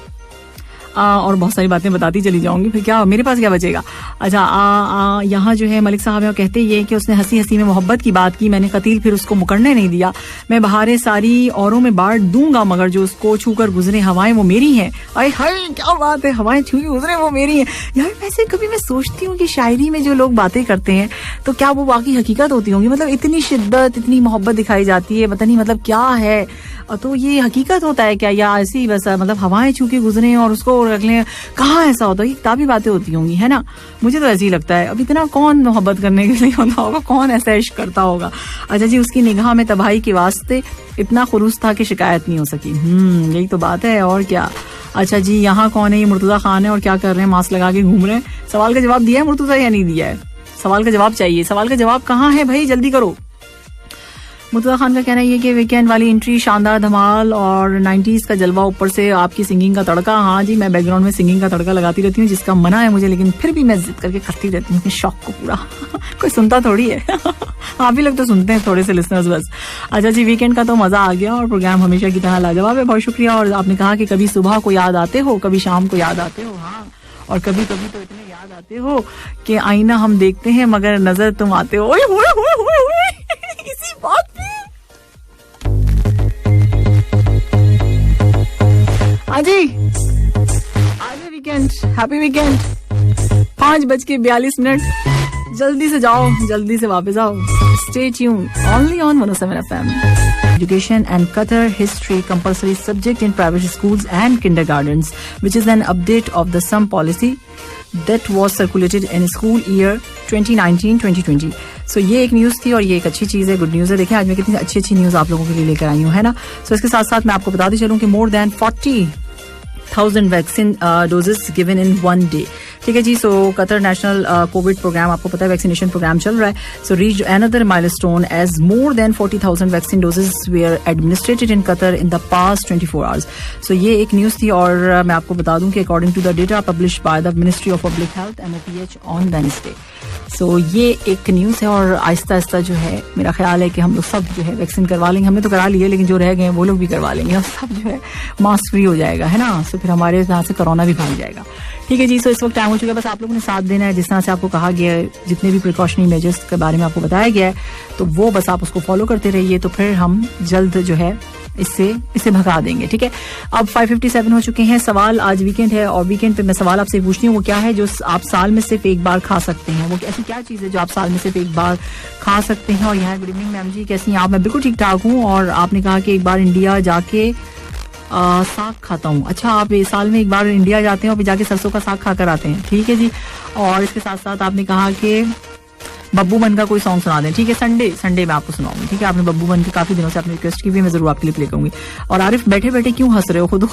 और बहुत सारी बातें बताती चली जाऊंगी, फिर क्या मेरे पास क्या बचेगा। अच्छा, यहाँ जो है मलिक साहब कहते ये कि उसने हंसी हंसी में मोहब्बत की बात की, मैंने कतील फिर उसको मुकरने नहीं दिया। मैं बहारें सारी औरों में बांट दूंगा, मगर जो उसको छूकर गुजरे हवाएं वो मेरी हैं। अरे हाय, क्या बात है, हवाएं छू के गुजरे वो मेरी हैं। यार वैसे कभी मैं सोचती हूँ कि शायरी में जो लोग बातें करते हैं तो क्या वो वाकई हकीकत होती होंगी? मतलब इतनी शिद्दत, इतनी मोहब्बत दिखाई जाती है, पता नहीं मतलब क्या है। तो ये हकीकत होता है क्या, या ऐसी बस मतलब हवाएं छू के गुजरे और उसको रख लें? कहाँ ऐसा होता है? ये किताबी बातें होती होंगी, है ना? मुझे तो ऐसे ही लगता है। अब इतना कौन मोहब्बत करने के लिए होता होगा, कौन ऐसा इश्क करता होगा? अच्छा जी, उसकी निगाह में तबाही के वास्ते इतना खुरूस था कि शिकायत नहीं हो सकी। यही तो बात है, और क्या। अच्छा जी, यहाँ कौन है? ये मुर्तजा खान है, और क्या कर रहे हैं? मास्क लगा के घूम रहे हैं। सवाल का जवाब दिया है मुर्तजा या नहीं दिया है? सवाल का जवाब चाहिए, सवाल का जवाब कहाँ है भाई, जल्दी करो। मुर्तजा खान का कहना है कि वीकेंड वाली एंट्री शानदार, धमाल और 90s का जलवा, ऊपर से आपकी सिंगिंग का तड़का। हाँ जी, मैं बैकग्राउंड में सिंगिंग का तड़का लगाती रहती हूँ, जिसका मना है मुझे, लेकिन फिर भी मैं जिद करके करती रहती हूँ अपने शौक को पूरा। कोई सुनता थोड़ी है। आप भी लोग तो सुनते हैं, थोड़े से लिसनर्स बस। अच्छा जी, वीकेंड का तो मजा आ गया और प्रोग्राम हमेशा की तरह लाजवाब है, बहुत शुक्रिया। और आपने कहा कि कभी सुबह को याद आते हो, कभी शाम को याद आते हो। हाँ, और कभी कभी तो इतने याद आते हो कि आईना हम देखते हैं मगर नजर तुम आते हो। इसी बात पे आज वीकेंड, हैप्पी वीकेंड। 5:42 जल्दी से जाओ, जल्दी से वापस आओ. Stay tuned only on 107 FM. Education and Qatar history compulsory subject in private schools and kindergartens, which is an update of the sum policy that was circulated in school year 2019-2020. So ये एक news थी और ये एक अच्छी चीज़ है, good news है. देखिए आज मैं कितनी अच्छी अच्छी न्यूज़ आप लोगों के लिए लेकर आई हूँ, है ना. So इसके साथ साथ मैं आपको बताती चलूँ कि more than 40,000 vaccine doses given in 1 day. ठीक है जी. So Qatar national Covid program, आपको पता है वैक्सीनेशन प्रोग्राम चल रहा है. So reach another milestone as more than 40,000 vaccine doses were administered in Qatar in the past 24 hours. So ये एक न्यूज़ थी और मैं आपको बता दूं कि according to the data publish by the ministry of public health MOPH on Wednesday. So ये एक न्यूज़ है और आहिस्ता आहिस्ता जो है मेरा ख्याल है कि हम लोग सब जो है वैक्सीन करवा लेंगे. हमने तो करा लिया लेकिन जो रह गए वो लोग भी करवा लेंगे और सब जो है मास्क फ्री हो जाएगा, है ना. सो फिर हमारे यहाँ से कोरोना भी भाग जाएगा. ठीक है जी. सो इस वक्त टाइम हो चुका है, बस आप लोगों ने साथ देना है. जिस तरह से आपको कहा गया है, जितने भी प्रिकॉशनरी मेजर्स के बारे में आपको बताया गया है, तो वो बस आप उसको फॉलो करते रहिए. तो फिर हम जल्द जो है इसे भगा देंगे. ठीक है. अब 5:57 हो चुके हैं. सवाल, आज वीकेंड है और वीकेंड पे मैं सवाल आपसे पूछती हूँ, वो क्या है जो आप साल में सिर्फ एक बार खा सकते हैं. वो ऐसी क्या चीज़ है जो आप साल में सिर्फ एक बार खा सकते हैं. और यहाँ गुड इवनिंग मैम जी, कैसी हैं आप. मैं बिल्कुल ठीक ठाक हूँ. और आपने कहा कि एक बार इंडिया जाके साग खाता हूँ. अच्छा, आप इस साल में एक बार इंडिया जाते हैं और फिर जाके सरसों का साग खा कर आते हैं. ठीक है जी. और इसके साथ साथ आपने कहा कि बब्बू मन का कोई सॉन्ग सुना दें. ठीक है, संडे मैं आपको सुनाऊंगी. ठीक है, आपने बब्बू मन की काफी दिनों से आपने रिक्वेस्ट की भी, मैं जरूर आपके लिए प्ले करूंगी. और आरिफ बैठे बैठे क्यों हंस रहे हो, खुद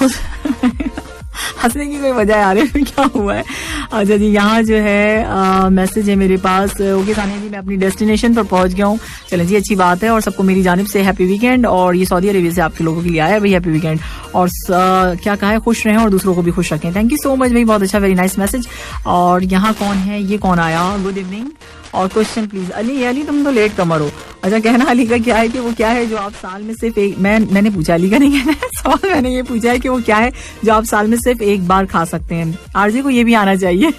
हंसने की कोई वजह है आरिफ, क्या हुआ है. अच्छा जी, यहाँ जो है मैसेज है मेरे पास. ओके सानिया जी, मैं अपनी डेस्टिनेशन पर पहुंच गया हूँ. चलें जी, अच्छी बात है. और सबको मेरी जानिब से हैप्पी वीकेंड. और ये सऊदी अरेबिया से आपके लोगों के लिए आया है भाई, हैप्पी वीकेंड. और क्या कहा है, खुश रहें और दूसरों को भी खुश रखें. थैंक यू सो मच भाई, बहुत अच्छा, वेरी नाइस मैसेज. और यहाँ कौन है, ये कौन आया, गुड इवनिंग. और क्वेश्चन प्लीज. अली तुम तो लेट कमर हो. अच्छा, कहना अली का क्या है कि वो क्या है जो आप साल में सिर्फ एक, मैंने पूछा अली का नहीं कहना है सवाल, मैंने ये पूछा है कि वो क्या है जो आप साल में सिर्फ एक बार खा सकते हैं. आरजे को ये भी आना चाहिए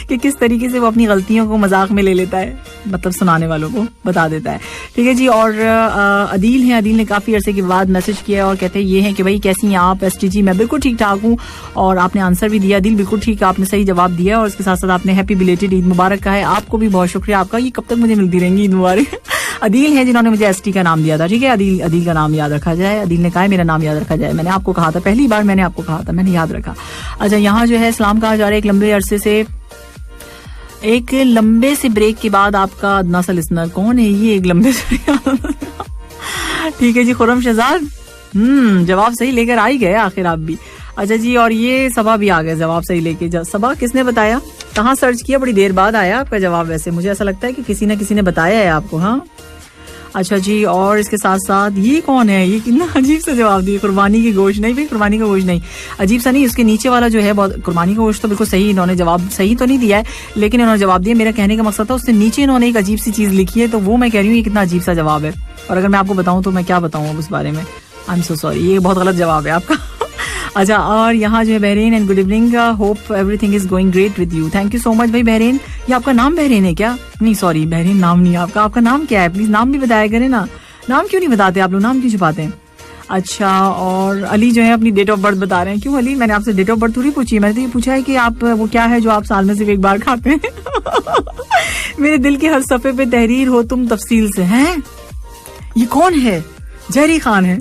कि किस तरीके से वो अपनी गलतियों को मजाक में ले लेता है, मतलब सुनाने वालों को बता देता है. ठीक है जी. और अदील हैं, अदील ने काफ़ी अरसे के बाद मैसेज किया और कहते हैं ये हैं कि भाई कैसी हैं आप STG. मैं बिल्कुल ठीक ठाक हूँ. और आपने आंसर भी दिया अदील, बिल्कुल ठीक, आपने सही जवाब दिया. और इसके साथ साथ आपने हैप्पी बिलेटेड ईद मुबारक कहा है. आपको भी बहुत शुक्रिया आपका. ये कब तक मुझे मिलती रहेंगी ईद मुबारक. अदील हैं जिन्होंने मुझे ST का नाम दिया था. ठीक है, अदील का नाम याद रखा जाए. अदील ने कहा मेरा नाम याद रखा जाए. मैंने आपको कहा था, पहली बार मैंने आपको कहा था, मैंने याद रखा. अच्छा, यहाँ जो है सलाम कहा जा रहा है एक लंबे से ब्रेक के बाद आपका अदना सा लिसनर. कौन है ये एक लंबे से ठीक है जी, खुरम शहजाद. जवाब सही लेकर आ ही गए आखिर आप भी. अच्छा जी, और ये सबा भी आ गए जवाब सही लेके. सबा किसने बताया, कहाँ सर्च किया, बड़ी देर बाद आया आपका जवाब. वैसे मुझे ऐसा लगता है कि किसी न किसी ने बताया है आपको. हाँ, अच्छा जी. और इसके साथ साथ ये कौन है, ये कितना अजीब सा जवाब दिया. कुर्बानी की गोश्त. नहीं भाई, कुर्बानी का गोश्त नहीं, अजीब सा नहीं. उसके नीचे वाला जो है बहुत, कुर्बानी का गोश्त तो बिल्कुल सही, इन्होंने जवाब सही तो नहीं दिया है लेकिन इन्होंने जवाब दिया. मेरा कहने का मकसद था उससे नीचे इन्होंने एक अजीब सी चीज लिखी है, तो वो मैं कह रही हूँ ये कितना अजीब सा जवाब है. और अगर मैं आपको बताऊँ तो मैं क्या बताऊँ उस बारे में. आई एम सो सॉरी, ये बहुत गलत जवाब है आपका. अच्छा, और यहाँ जो है Bahrain and good evening, hope everything is going great with you. Thank you so much भाई बहरीन. ये आपका नाम बहरीन है क्या? नहीं सॉरी, बहरीन नाम नहीं है आपका. आपका नाम क्या है, प्लीज नाम भी बताया करें ना. नाम क्यों नहीं बताते आप लोग, नाम क्यों छुपाते हैं. अच्छा, और अली जो है अपनी डेट ऑफ बर्थ बता रहे हैं. क्यों अली, मैंने आपसे डेट ऑफ बर्थ थोड़ी पूछी है. मैंने तो ये पूछा है कि आप वो क्या है जो आप साल में सिर्फ एक बार खाते हैं. मेरे दिल के हर सफे पे तहरीर हो तुम तफसील से. हैं, ये कौन है, जहरी खान है.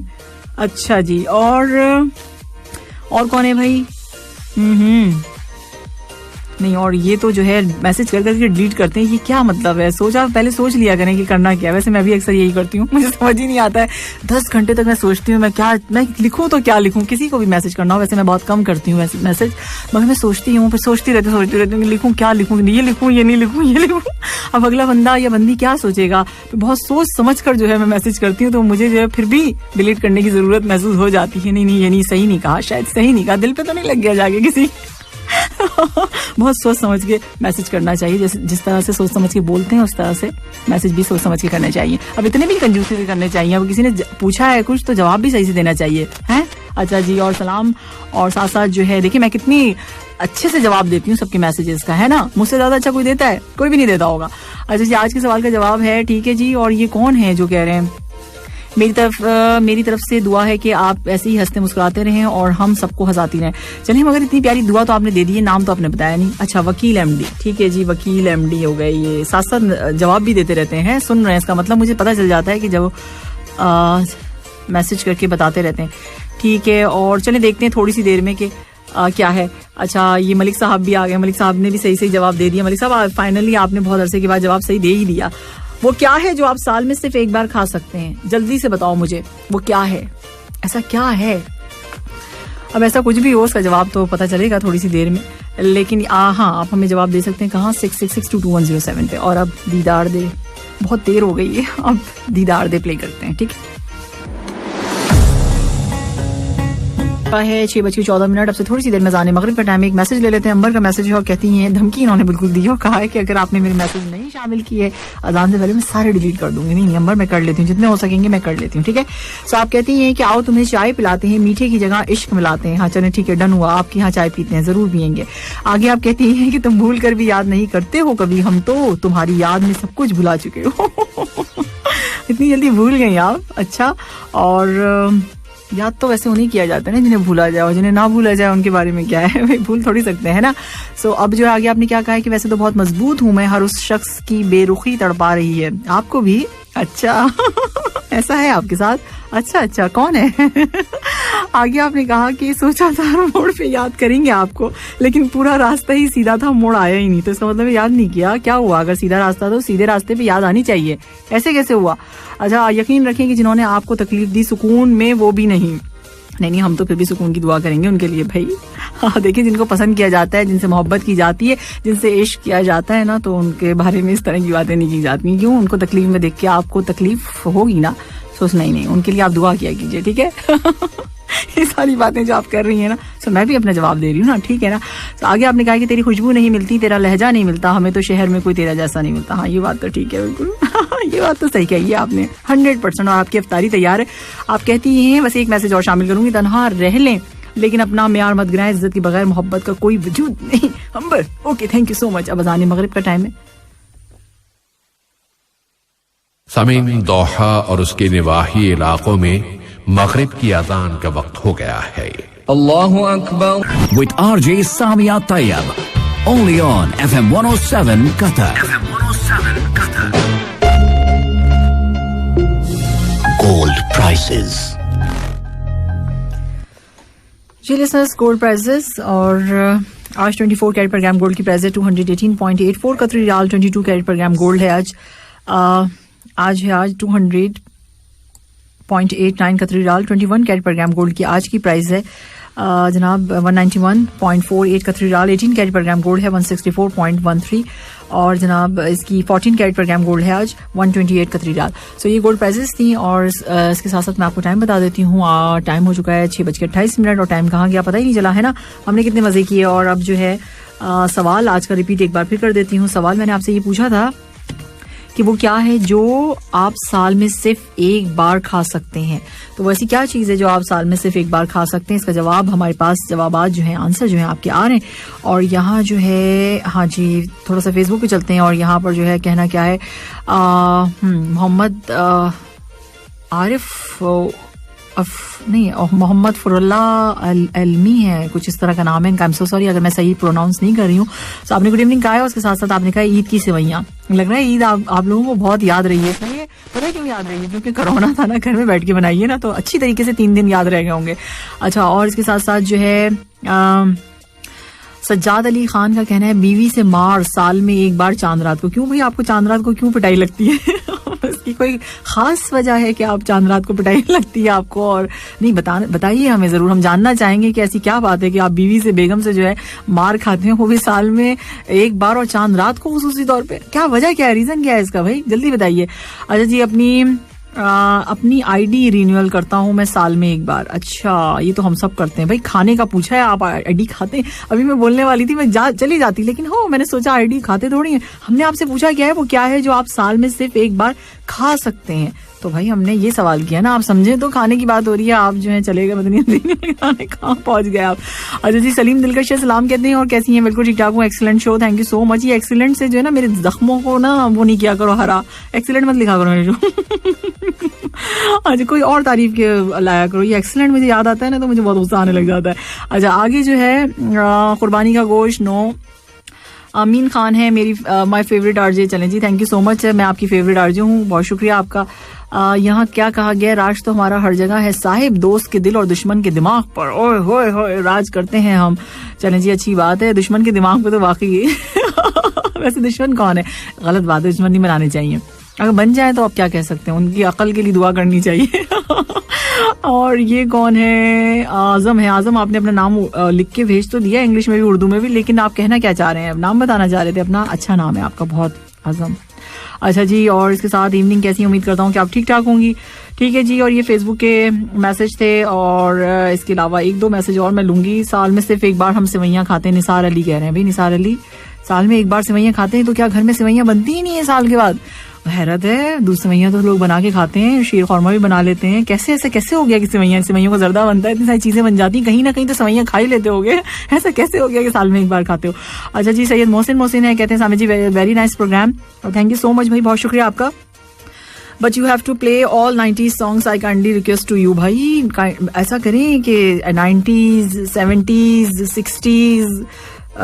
अच्छा जी. और कौन है भाई. नहीं, और ये तो जो है मैसेज कर करके डिलीट करते हैं. ये क्या मतलब है, पहले सोच लिया करें कि करना क्या है. वैसे मैं भी अक्सर यही करती हूँ, मुझे समझ ही नहीं आता है. 10 घंटे तक मैं सोचती हूँ मैं लिखूँ तो क्या लिखूँ, किसी को भी मैसेज करना हो. वैसे मैं बहुत कम करती हूँ मैसेज, मगर मैं सोचती हूँ, फिर सोचती रहती हूँ लिखूँ क्या लिखूँ, ये लिखूँ ये नहीं लिखूँ ये लिखूँ. अब अगला बंदा या बंदी क्या सोचेगा. बहुत सोच समझ कर जो है मैं मैसेज करती हूँ, तो मुझे जो है फिर भी डिलीट करने की जरूरत महसूस हो जाती है. नहीं ये नहीं, सही नहीं कहा, शायद सही नहीं कहा, दिल पे तो नहीं लग गया जाके किसी. बहुत सोच समझ के मैसेज करना चाहिए. जिस तरह से सोच समझ के बोलते हैं उस तरह से मैसेज भी सोच समझ के करने चाहिए. अब इतने भी कंजूसी से करने चाहिए. अब किसी ने पूछा है कुछ तो जवाब भी सही से देना चाहिए, हैं. अच्छा जी, और सलाम. और साथ साथ जो है देखिए मैं कितनी अच्छे से जवाब देती हूँ सबके मैसेजेस का, है ना. मुझसे ज्यादा अच्छा कोई देता है, कोई भी नहीं देता होगा. अच्छा जी, आज के सवाल का जवाब है. ठीक है जी. और ये कौन है जो कह रहे हैं मेरी तरफ से दुआ है कि आप ऐसे ही हंसते मुस्कुराते रहें और हम सबको हंसाती रहें। चलिए, मगर इतनी प्यारी दुआ तो आपने दे दी है, नाम तो आपने बताया नहीं। अच्छा, वकील एमडी, ठीक है जी, वकील एमडी हो गए। ये साथ साथ जवाब भी देते रहते हैं, सुन रहे हैं, इसका मतलब मुझे पता चल जाता है कि जब मैसेज करके बताते रहते हैं। ठीक है, और चलिए देखते हैं थोड़ी सी देर में कि क्या है। अच्छा, ये मलिक साहब भी आ गए, मलिक साहब ने भी सही सही जवाब दे दिया। मलिक साहब, फाइनली आपने बहुत अरसे के बाद जवाब सही दे ही दिया। वो क्या है जो आप साल में सिर्फ एक बार खा सकते हैं? जल्दी से बताओ मुझे, वो क्या है, ऐसा क्या है? अब ऐसा कुछ भी हो, उसका जवाब तो पता चलेगा थोड़ी सी देर में, लेकिन हाँ, आप हमें जवाब दे सकते हैं कहाँ? 66622107 पे। और अब दीदार दे, बहुत देर हो गई है, अब दीदार दे प्ले करते हैं, ठीक है? है 6:14। अब से थोड़ी सी देर में जाने मगरिब का टाइम। एक मैसेज ले लेते हैं। अंबर का मैसेज है और कहती हैं, धमकी इन्होंने बिल्कुल दी और कहा है कि अगर आपने मेरे मैसेज नहीं शामिल किए अजान से पहले मैं सारे डिलीट कर दूंगी। नहीं अंबर, मैं कर लेती हूँ, जितने हो सकेंगे मैं कर लेती हूँ, ठीक है? सो आप कहती हैं कि आओ तुम्हें चाय पिलाते हैं, मीठे की जगह इश्क मिलाते हैं। हाँ चले, ठीक है, डन हुआ, आपके यहाँ चाय पीते हैं, जरूर पियेंगे। आगे आप कहती हैं कि तुम भूल कर भी याद नहीं करते हो कभी, हम तो तुम्हारी याद में सब कुछ भुला चुके हो। इतनी जल्दी भूल गई आप? अच्छा, और याद तो वैसे उन्हीं किया जाता है ना जिन्हें भूला जाए, और जिन्हें ना भूला जाए उनके बारे में क्या है, भाई भूल थोड़ी सकते हैं ना। सो अब जो आगे आपने क्या कहा है कि वैसे तो बहुत मजबूत हूं मैं, हर उस शख्स की बेरुखी तड़पा रही है। आपको भी? अच्छा ऐसा है आपके साथ? अच्छा, कौन है? आगे आपने कहा कि सोचा था मोड़ पे याद करेंगे आपको, लेकिन पूरा रास्ता ही सीधा था, मोड़ आया ही नहीं, तो इसका मतलब याद नहीं किया। क्या हुआ? अगर सीधा रास्ता तो सीधे रास्ते पे याद आनी चाहिए, ऐसे कैसे हुआ? अच्छा, यकीन रखें कि जिन्होंने आपको तकलीफ दी सुकून में वो भी नहीं, हम तो फिर भी सुकून की दुआ करेंगे उनके लिए भाई। हाँ देखिए, जिनको पसंद किया जाता है, जिनसे मोहब्बत की जाती है, जिनसे इश्क किया जाता है ना, तो उनके बारे में इस तरह की बातें नहीं की जाती। क्यों? उनको तकलीफ में देख के आपको तकलीफ होगी ना, सोचना ही नहीं, उनके लिए आप दुआ किया कीजिए, ठीक है? ये सारी बातें जो आप कर रही हैं ना, तो मैं भी अपना जवाब दे रही हूँ ना, ठीक है ना? तो आगे आपने कहा कि तेरी खुशबू नहीं मिलती, तेरा लहजा नहीं मिलता, हमें तो शहर में कोई तेरा जैसा नहीं मिलता। हाँ, ये बात तो ठीक है, बिल्कुल। ये बात तो सही कही है आपने 100%। और आपकी इफ्तारी तैयार है। आप कहती हैं बस एक मैसेज और शामिल करूंगी, तन्हा रह लें लेकिन अपना म्यार मत गिराएं, इज्जत के बगैर मोहब्बत का कोई वजूद नहीं। Ambar, okay, thank you so much. अब अज़ान मगरिब का टाइम है। समीम, दोहा और उसके निवाही इलाकों में मगरिब की अजान का वक्त हो गया है। Allahu Akbar with RJ Samia Tayyab only on FM 107 Qatar. FM 107 Qatar. Gold prices. Ji listeners, gold prices और आज 24 कैरेट पर ग्राम गोल्ड की प्राइस है 218.84 कतरी रियाल। 22 कैरेट पर ग्राम गोल्ड है आज 200.89 कतरी रियाल। 21 कैरेट पर ग्राम गोल्ड की आज की प्राइस है जनाब 191.48 कतरी रियाल। 18 कैरेट पर ग्राम गोल्ड है 164.13 और जनाब इसकी 14 कैरेट पर ग्राम गोल्ड है आज 128 कतरी रियाल। सो ये गोल्ड प्राइसेस थी और इसके साथ साथ मैं आपको टाइम बता देती हूँ। टाइम हो चुका है 6:28 और टाइम कहाँ गया पता ही नहीं चला, है ना? हमने कितने मजे किए। और अब जो है सवाल आज का रिपीट एक बार फिर कर देती हूँ। सवाल मैंने आपसे ये पूछा था कि वो क्या है जो आप साल में सिर्फ एक बार खा सकते हैं। तो वैसी क्या चीज़ है जो आप साल में सिर्फ एक बार खा सकते हैं? इसका जवाब हमारे पास जवाबात जो हैं, आंसर जो हैं आपके आ रहे हैं। और यहाँ जो है, हाँ जी, थोड़ा सा फेसबुक पे चलते हैं और यहाँ पर जो है कहना क्या है, मोहम्मद आरिफ मोहम्मद फुरुल्ला अलमी है, कुछ इस तरह का नाम है इनका। आई एम सो सॉरी अगर मैं सही प्रोनाउंस नहीं कर रही हूँ। तो आपने गुड इवनिंग कहा है, उसके साथ साथ आपने कहा ईद की सेवैयाँ। लग रहा है ईद आप लोगों को बहुत याद रही है। ये पता है क्यों याद रही है? क्योंकि कोरोना था ना, घर में बैठ के बनाइए ना, तो अच्छी तरीके से 3 दिन याद रह गए होंगे। अच्छा, और इसके साथ साथ जो है सज्जाद अली खान का कहना है बीवी से मार साल में एक बार चांद रात को। क्यों भाई, आपको चांद रात को क्यों पिटाई लगती है? इसकी कोई खास वजह है कि आप चांद रात को पिटाई लगती है आपको? और नहीं बताइए हमें जरूर, हम जानना चाहेंगे कि ऐसी क्या बात है कि आप बीवी से, बेगम से जो है मार खाते हैं, वो भी साल में एक बार और चांद रात को खुसूसी तौर पे। क्या वजह, क्या है, रीजन क्या है इसका भाई? जल्दी बताइए। अच्छा जी, अपनी आईडी रिन्यूअल करता हूँ मैं साल में एक बार। अच्छा, ये तो हम सब करते हैं भाई। खाने का पूछा है, आप आईडी खाते हैं? अभी मैं बोलने वाली थी, मैं चली जाती, लेकिन मैंने सोचा आईडी खाते थोड़ी है। हमने आपसे पूछा क्या है, वो क्या है जो आप साल में सिर्फ एक बार खा सकते हैं? तो भाई हमने ये सवाल किया ना, आप समझे तो खाने की बात हो रही है, आप जो है चले गए, पता नहीं कहाँ पहुंच गए आप। अच्छा जी, सलीम दिलकश सलाम कहते हैं और कैसी हैं? बिल्कुल ठीक ठाक हूँ, excellent show, thank you so much. ये एक्सीलेंट से जो है ना मेरे जख्मों को ना वो नहीं किया करो हरा, एक्सीलेंट मत लिखा करो मेरे जो अच्छा कोई और तारीफ के लाया करो, ये एक्सीलेंट मुझे याद आता है ना तो मुझे बहुत गुस्सा आने लग जाता है। अच्छा आगे जो है कुर्बानी का गोश्त, नो अमीन खान है मेरी माय फेवरेट आरजे। चलें जी, थैंक यू सो मच, मैं आपकी फेवरेट आरजे हूँ, बहुत शुक्रिया आपका। यहाँ क्या कहा गया, राज तो हमारा हर जगह है साहिब, दोस्त के दिल और दुश्मन के दिमाग पर ओए होए होए राज करते हैं हम। चलें जी, अच्छी बात है, दुश्मन के दिमाग पे तो वाकई वैसे दुश्मन कौन है, गलत बात है, दुश्मन नहीं बनाने चाहिए, अगर बन जाए तो आप क्या कह सकते हैं, उनकी अकल के लिए दुआ करनी चाहिए। और ये कौन है, आजम है। आजम आपने अपना नाम लिख के भेज तो दिया इंग्लिश में भी उर्दू में भी, लेकिन आप कहना क्या चाह रहे हैं, नाम बताना चाह रहे थे अपना, अच्छा नाम है आपका बहुत, आजम। अच्छा जी, और इसके साथ इवनिंग कैसी, उम्मीद करता हूँ कि आप ठीक ठाक होंगी। ठीक है जी, और ये फेसबुक के मैसेज थे, और इसके अलावा एक दो मैसेज और मैं लूंगी। साल में सिर्फ एक बार हम सेवैयाँ खाते हैं, निसार अली कह रहे हैं। भाई निसार अली, साल में एक बार सेवैयाँ खाते हैं तो क्या घर में सेवैयाँ बनती ही नहीं है साल के बाद? हैरत है, दूध सेवैयाँ तो लोग बना के खाते हैं, शीर खौरमा भी बना लेते हैं, कैसे ऐसे कैसे हो गया कि सेवैयों का जर्दा बनता है, इतनी सारी चीजें बन जाती, कहीं ना कहीं तो सेवैयाँ खा ही लेते होगे, ऐसा कैसे हो गया कि साल में एक बार खाते हो? अच्छा जी, सैयद मोहसिन है, कहते हैं Sami ji very nice programme, और थैंक यू सो मच भाई, बहुत शुक्रिया आपका। But you have to play all 90s songs, I kindly request to you. भाई ऐसा करें कि 90s 70s 60s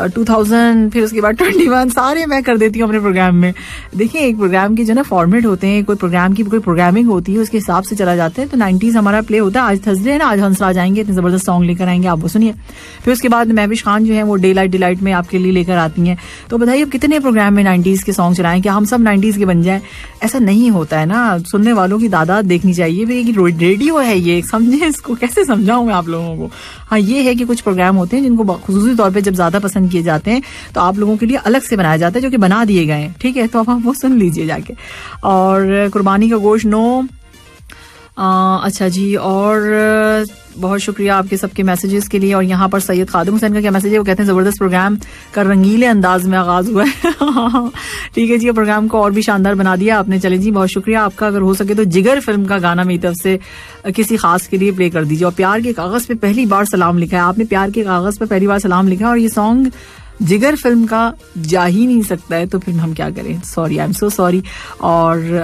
2000 फिर उसके बाद 21 सारे मैं कर देती हूँ अपने प्रोग्राम में। देखिए एक प्रोग्राम की जो ना फॉर्मेट होते हैं, कोई प्रोग्राम की कोई प्रोग्रामिंग होती है, उसके हिसाब से चला जाता है। तो 90s हमारा प्ले होता है। आज थर्सडे है ना, आज हंसराज आएंगे, इतने जबरदस्त सॉन्ग लेकर आएंगे, आप वो सुनिए। फिर उसके बाद महविश खान जो है वो डे लाइट डिलाइट में आपके लिए लेकर आती हैं। तो बताइए अब कितने प्रोग्राम में 90s के सॉन्ग चलाएं, क्या हम सब 90s के बन जाए? ऐसा नहीं होता है ना, सुनने वालों की दादात देखनी चाहिए। भाई रेडियो है ये, समझे इसको, कैसे समझाऊं मैं आप लोगों को। हाँ ये है कि कुछ प्रोग्राम होते हैं जिनको खुसूसी तौर पे जब ज्यादा पसंद किए जाते हैं तो आप लोगों के लिए अलग से बनाया जाता है, जो कि बना दिए गए हैं, ठीक है? तो अब आप वो सुन लीजिए जाके। और कुर्बानी का गोश्त, नो अच्छा जी, और बहुत शुक्रिया आपके सबके मैसेजेस के लिए। और यहाँ पर सैयद खादिम हुसैन का क्या मैसेज है, वो कहते हैं जबरदस्त प्रोग्राम का रंगीले अंदाज में आगाज हुआ है। ठीक है जी, ये प्रोग्राम को और भी शानदार बना दिया आपने। चले जी, बहुत शुक्रिया आपका। अगर हो सके तो जिगर फिल्म का गाना मेरी तरफ से किसी खास के लिए प्ले कर दीजिए। और प्यार के कागज पे पहली बार सलाम लिखा है आपने, प्यार के कागज पे पहली बार सलाम लिखा है, और ये सॉन्ग जिगर फिल्म का जा ही नहीं सकता है, तो फिर हम क्या करें, sorry, I am so sorry. और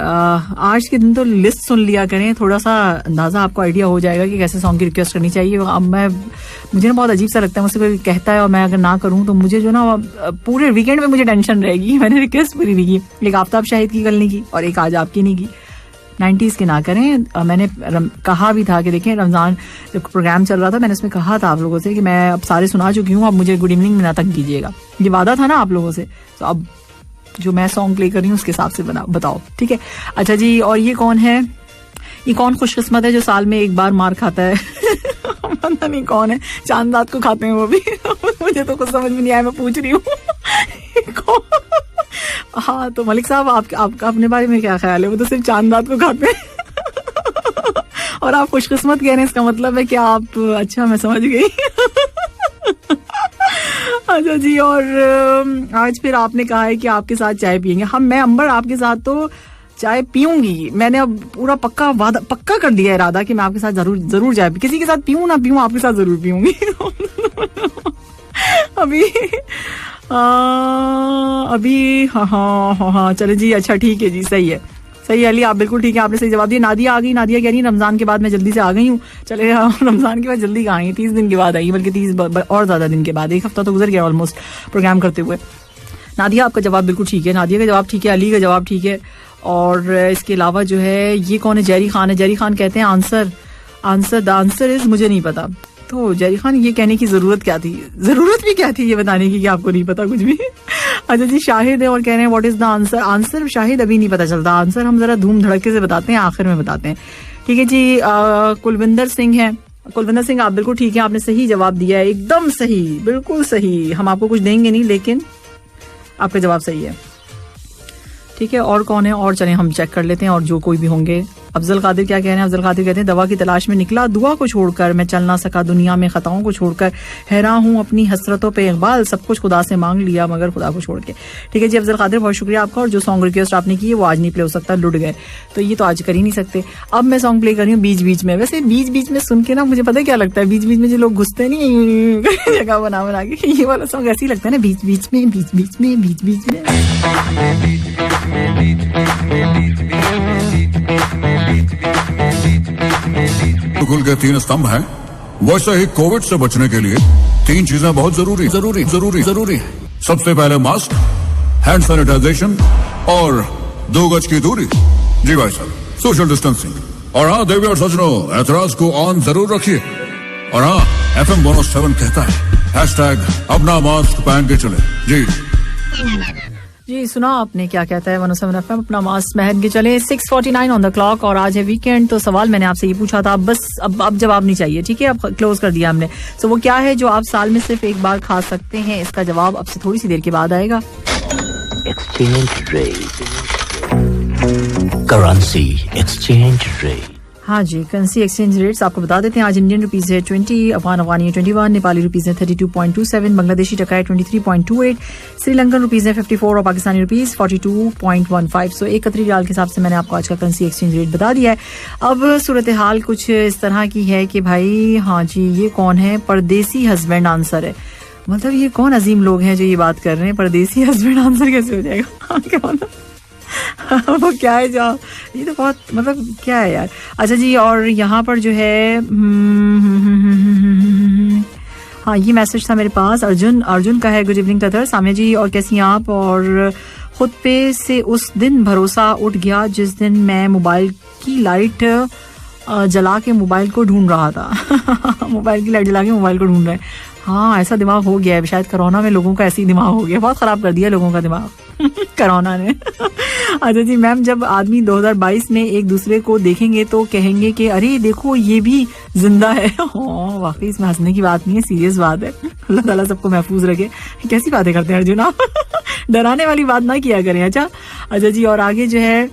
आज के दिन तो लिस्ट सुन लिया करें, थोड़ा सा अंदाजा आपको आइडिया हो जाएगा कि कैसे सॉन्ग की रिक्वेस्ट करनी चाहिए। अब मुझे ना बहुत अजीब सा लगता है, मुझसे कोई कहता है और मैं अगर ना करूं तो मुझे जो ना पूरे वीकेंड में मुझे टेंशन रहेगी। मैंने रिक्वेस्ट पूरी नहीं की, एक आफ्ताब शाहिद की कल नहीं की और एक आज आपकी नहीं की। 90s के ना करें। मैंने कहा भी था कि देखें रमजान जब प्रोग्राम चल रहा था मैंने इसमें कहा था आप लोगों से कि मैं अब सारे सुना चुकी हूँ, अब मुझे गुड इवनिंग में ना तंग कीजिएगा, ये वादा था ना आप लोगों से। तो अब जो मैं सॉन्ग प्ले कर रही हूँ उसके हिसाब से बताओ, ठीक है? अच्छा जी, और ये कौन है, ये कौन खुशकिस्मत है जो साल में एक बार मार खाता है? पता नहीं कौन है, चांद रात को खाते हैं वो भी। मुझे तो कुछ समझ में नहीं आया, मैं पूछ रही हूँ। हाँ तो मलिक साहब आपका अपने बारे में क्या ख्याल है? वो तो सिर्फ चांद रात को खाते हैं और आप खुशकिस्मत कह रहे हैं, इसका मतलब है कि आप, अच्छा मैं समझ गई। अच्छा जी, और आज फिर आपने कहा है कि आपके साथ चाय पियेंगे। हम मैं अंबर आपके साथ तो चाय पीऊंगी, मैंने अब पूरा पक्का कर दिया इरादा कि मैं आपके साथ जरूर चाय, किसी के साथ पीऊं ना पीऊं आपके साथ जरूर पीऊंगी। अभी हाँ चले जी, अच्छा ठीक है जी, सही है अली, आप बिल्कुल ठीक है, आपने सही जवाब दिया। नादिया आ गई, नादिया कह रही है रमजान के बाद मैं जल्दी से आ गई हूँ। चले रमजान के बाद जल्दी कहाँ आई, 30 दिन के बाद आई, बल्कि 30 और ज्यादा दिन के बाद, एक हफ्ता तो गुजर गया ऑलमोस्ट प्रोग्राम करते हुए। नादिया आपका जवाब बिल्कुल ठीक है, नादिया का जवाब ठीक है, अली का जवाब ठीक है। और इसके अलावा जो है ये कौन है, जेरी खान है। जेरी खान कहते हैं आंसर द आंसर इज, मुझे नहीं पता। तो जेरी खान ये कहने की जरूरत क्या थी, जरूरत भी क्या थी ये बताने की कि आपको नहीं पता कुछ भी। अच्छा जी, शाहिद है और कह रहे हैं what is the answer Shahid अभी नहीं पता चलता, आंसर हम जरा धूम धड़के से बताते हैं, आखिर में बताते हैं, ठीक है जी। कुलविंदर सिंह है, कुलविंदर सिंह आप बिल्कुल ठीक है, आपने सही जवाब दिया है, एकदम सही, बिल्कुल सही। हम आपको कुछ देंगे नहीं लेकिन आपका जवाब सही है, ठीक है। और कौन है, और चलें हम चेक कर लेते हैं, और जो कोई भी होंगे अफजल कादिर क्या कह रहे हैं? अफजल कादिर कहते हैं दवा की तलाश में निकला, दुआ को छोड़कर मैं चल ना सका, दुनिया में खताओं को छोड़कर हैरान हूँ, अपनी हसरतों पे इकबाल, सब कुछ खुदा से मांग लिया मगर खुदा को छोड़ के। ठीक है जी अफजल कादिर, बहुत शुक्रिया आपका। और जो सॉन्ग रिक्वेस्ट आपने की है वो आज नहीं प्ले हो सकता, लुट गए, तो ये तो आज कर ही नहीं सकते। अब मैं सॉन्ग प्ले कर रही हूँ बीच बीच में। वैसे बीच बीच में सुन के ना मुझे पता है क्या लगता है, बीच बीच में जो लोग घुसते नहीं जगह बना के, ये वाला सॉन्ग ऐसे ही लगता है ना, बीच बीच में बीच बीच में बीच बीच में। कुल के 3 स्तंभ हैं, वैसे ही कोविड से बचने के लिए 3 चीजें बहुत जरूरी जरूरी जरूरी जरूरी है। सबसे पहले मास्क, हैंड सैनिटाइजेशन और 2 गज की दूरी। जी भाई साहब, सोशल डिस्टेंसिंग। और हाँ देवी और सजनों, एतराज को ऑन जरूर रखिए। और हाँ, FM 107 कहता है हैशटैग अपना मास्क पहन के चले। जी सुना आपने क्या कहता है 107 FM, अपना मास्क पहन के चले। 6:49 ऑन द क्लॉक और आज है वीकेंड। तो सवाल मैंने आपसे ये पूछा था, बस अब जवाब नहीं चाहिए, ठीक है, अब क्लोज कर दिया हमने। तो वो क्या है जो आप साल में सिर्फ एक बार खा सकते हैं? इसका जवाब अब से थोड़ी सी देर के बाद आएगा। Exchange rate, currency exchange rate. हाँ जी, करेंसी एक्सचेंज रेट्स आपको बता देते हैं। आज इंडियन रुपीज है 20, अफगानी है 21, नेपाली रुपीज है 32.27, बांग्लादेशी टका है 23.28, श्रीलंकन रुपीज है 54 और पाकिस्तानी रुपीज 42.15। सो 1 कतरी रियाल के हिसाब से मैंने आपको आज का करेंसी एक्सचेंज रेट बता दिया है। अब सूरत हाल कुछ इस तरह की है कि भाई, हाँ जी, ये कौन है? परदेसी हस्बैंड आंसर है। मतलब ये कौन अजीम लोग हैं जो ये बात कर रहे हैं, परदेसी हस्बैंड आंसर कैसे हो जाएगा? क्या मतलब वो क्या है जो, ये तो बहुत मतलब क्या है यार। अच्छा जी, और यहाँ पर जो है हाँ, ये मैसेज था मेरे पास, अर्जुन का है। गुड इवनिंग कतर, सामिया जी और कैसी हैं आप? और खुद पे से उस दिन भरोसा उठ गया जिस दिन मैं मोबाइल की लाइट जला के मोबाइल को ढूंढ रहा था। मोबाइल की लाइट जला के मोबाइल को ढूंढ रहे हैं। हाँ, ऐसा दिमाग हो गया है शायद, कोरोना में लोगों का ऐसी दिमाग हो गया, बहुत खराब कर दिया लोगों का दिमाग कोरोना ने। अच्छा जी मैम, जब आदमी 2022 में एक दूसरे को देखेंगे तो कहेंगे कि अरे देखो ये भी जिंदा है। वाकई इसमें हंसने की बात नहीं है, सीरियस बात है। अल्लाह ताला सबको महफूज रखे। कैसी बातें करते हैं अर्जुन आप? डराने वाली बात ना किया करें। अच्छा जी, और आगे जो है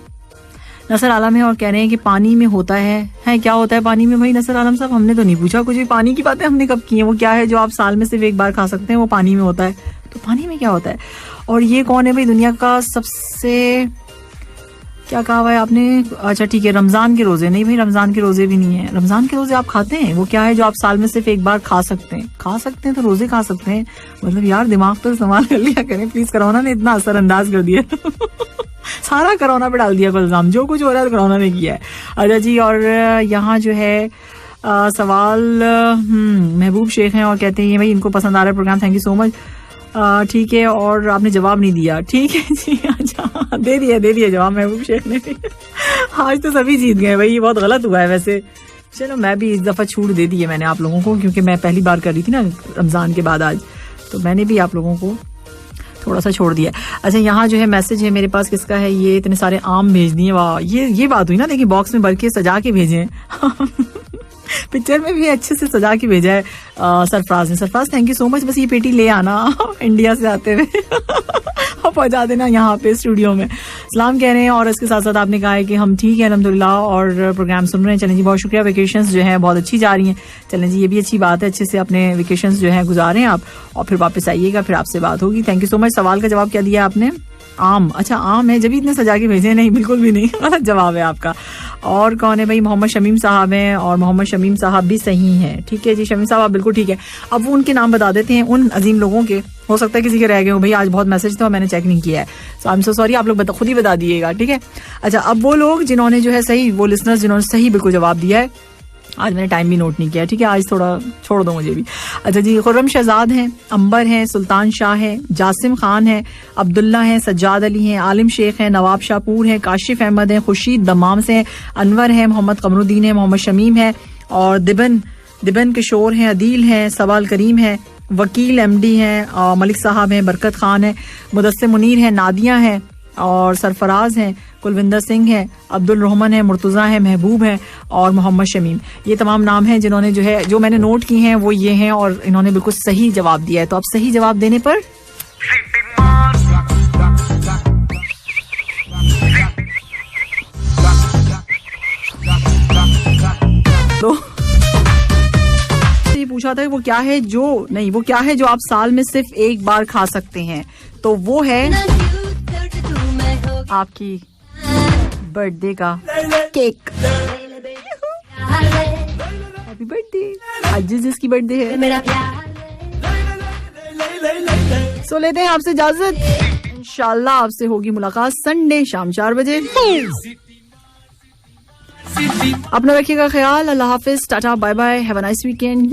नसर आलम है और कह रहे हैं कि पानी में होता है क्या होता है पानी में? भाई नसर आलम साहब, हमने तो नहीं पूछा कुछ भी, पानी की बातें हमने कब की है? वो क्या है जो आप साल में सिर्फ एक बार खा सकते हैं, वो पानी में होता है? तो पानी में क्या होता है? और ये कौन है भाई दुनिया का सबसे, क्या कहा हुआ है आपने? अच्छा ठीक है, रमजान के रोजे। नहीं भाई, रमजान के रोजे भी नहीं है। रमजान के रोजे आप खाते हैं? वो क्या है जो आप साल में सिर्फ एक बार खा सकते हैं? खा सकते हैं तो रोजे खा सकते हैं। मतलब यार दिमाग तो इस्तेमाल कर लिया करें प्लीज। कोरोना ने इतना असरअंदाज कर दिया सारा कोरोना पे डाल दिया को इल्जाम, जो कुछ हो रहा है कोरोना ने किया है। अच्छा जी, और यहाँ जो है सवाल महबूब शेख हैं और कहते हैं भाई इनको पसंद आ रहा है programme, thank you so much. ठीक है, और आपने जवाब नहीं दिया। ठीक है जी, अच्छा दे दिया जवाब महबूब शेख ने। आज तो सभी जीत गए भाई, ये बहुत गलत हुआ है वैसे। चलो मैं भी इस दफा छूट दे दी है मैंने आप लोगों को, क्योंकि मैं पहली बार कर रही थी ना रमजान के बाद आज, तो मैंने भी आप लोगों को थोड़ा सा छोड़ दिया। अच्छा यहाँ जो है मैसेज है मेरे पास, किसका है ये? इतने सारे आम भेज दिए, वाह ये बात हुई ना, देखिए बॉक्स में भर के सजा के भेजे पिक्चर में भी अच्छे से सजा के भेजा है सरफराज ने। Sarfaraz thank you so much. बस ये पेटी ले आना इंडिया से आते हुए और पहुंचा देना यहाँ पे स्टूडियो में। सलाम कह रहे हैं, और इसके साथ साथ आपने कहा है कि हम ठीक है अल्हम्दुलिल्लाह और प्रोग्राम सुन रहे हैं। चलें जी, बहुत शुक्रिया। वेकेशंस जो है बहुत अच्छी जा रही हैं। चलें जी, ये भी अच्छी बात है, अच्छे से अपने वेकेशंस जो है गुजारें आप, और फिर वापस आइएगा, फिर आपसे बात होगी। Thank you so much. सवाल का जवाब क्या दिया आपने? आम। अच्छा आम है, जब इतने सजा के भेजे? नहीं बिल्कुल भी नहीं, गलत जवाब है आपका। और कौन है भाई? मोहम्मद शमीम साहब हैं, और मोहम्मद शमीम साहब भी सही हैं। ठीक है जी शमीम साहब, आप बिल्कुल ठीक है। अब वो उनके नाम बता देते हैं उन अजीम लोगों के, हो सकता है किसी के रह गए हो भाई, आज बहुत मैसेज था मैंने चेक नहीं किया है, सो आई एम सो सॉरी, आप लोग खुद ही बता दिएगा। ठीक है, अच्छा अब वो लोग जिन्होंने जो है सही, वो लिसनर्स जिन्होंने सही बिल्कुल जवाब दिया है, आज मैंने टाइम भी नोट नहीं किया। ठीक है, आज थोड़ा छोड़ दो मुझे भी। अच्छा जी, खुर्रम शहजाद हैं, अंबर हैं, सुल्तान शाह हैं, जासिम खान हैं, अब्दुल्ला हैं, सज्जाद अली हैं, आलिम शेख हैं, नवाब शाहपुर हैं, काशिफ अहमद हैं, खुर्शीद दमाम से हैं, अनवर हैं, मोहम्मद कमरुद्दीन हैं, मोहम्मद शमीम हैं, और दिबन किशोर हैं, अदील हैं, सवाल करीम हैं, वकील एमडी हैं, मलिक साहब हैं, बरकत खान हैं, मुदस्सिर मुनीर हैं, नादिया हैं, और सरफराज हैं, कुलविंदर सिंह है, अब्दुल रहमान है, मुर्तज़ा है, महबूब है, और मोहम्मद शमीम। ये तमाम नाम हैं जिन्होंने जो है, जो मैंने नोट की हैं वो ये हैं, और इन्होंने बिल्कुल सही जवाब दिया है। तो अब सही जवाब देने पर दो। ये पूछा था वो क्या है जो आप साल में सिर्फ एक बार खा सकते हैं, तो वो है आपकी बर्थडे का केक। हैप्पी बर्थडे आज जिसकी बर्थडे है। सो लेते हैं आपसे इजाजत, इंशाल्लाह आपसे होगी मुलाकात संडे शाम 4 बजे। अपना रखिएगा ख्याल, अल्लाह हाफिज, tata bye bye, have a nice weekend.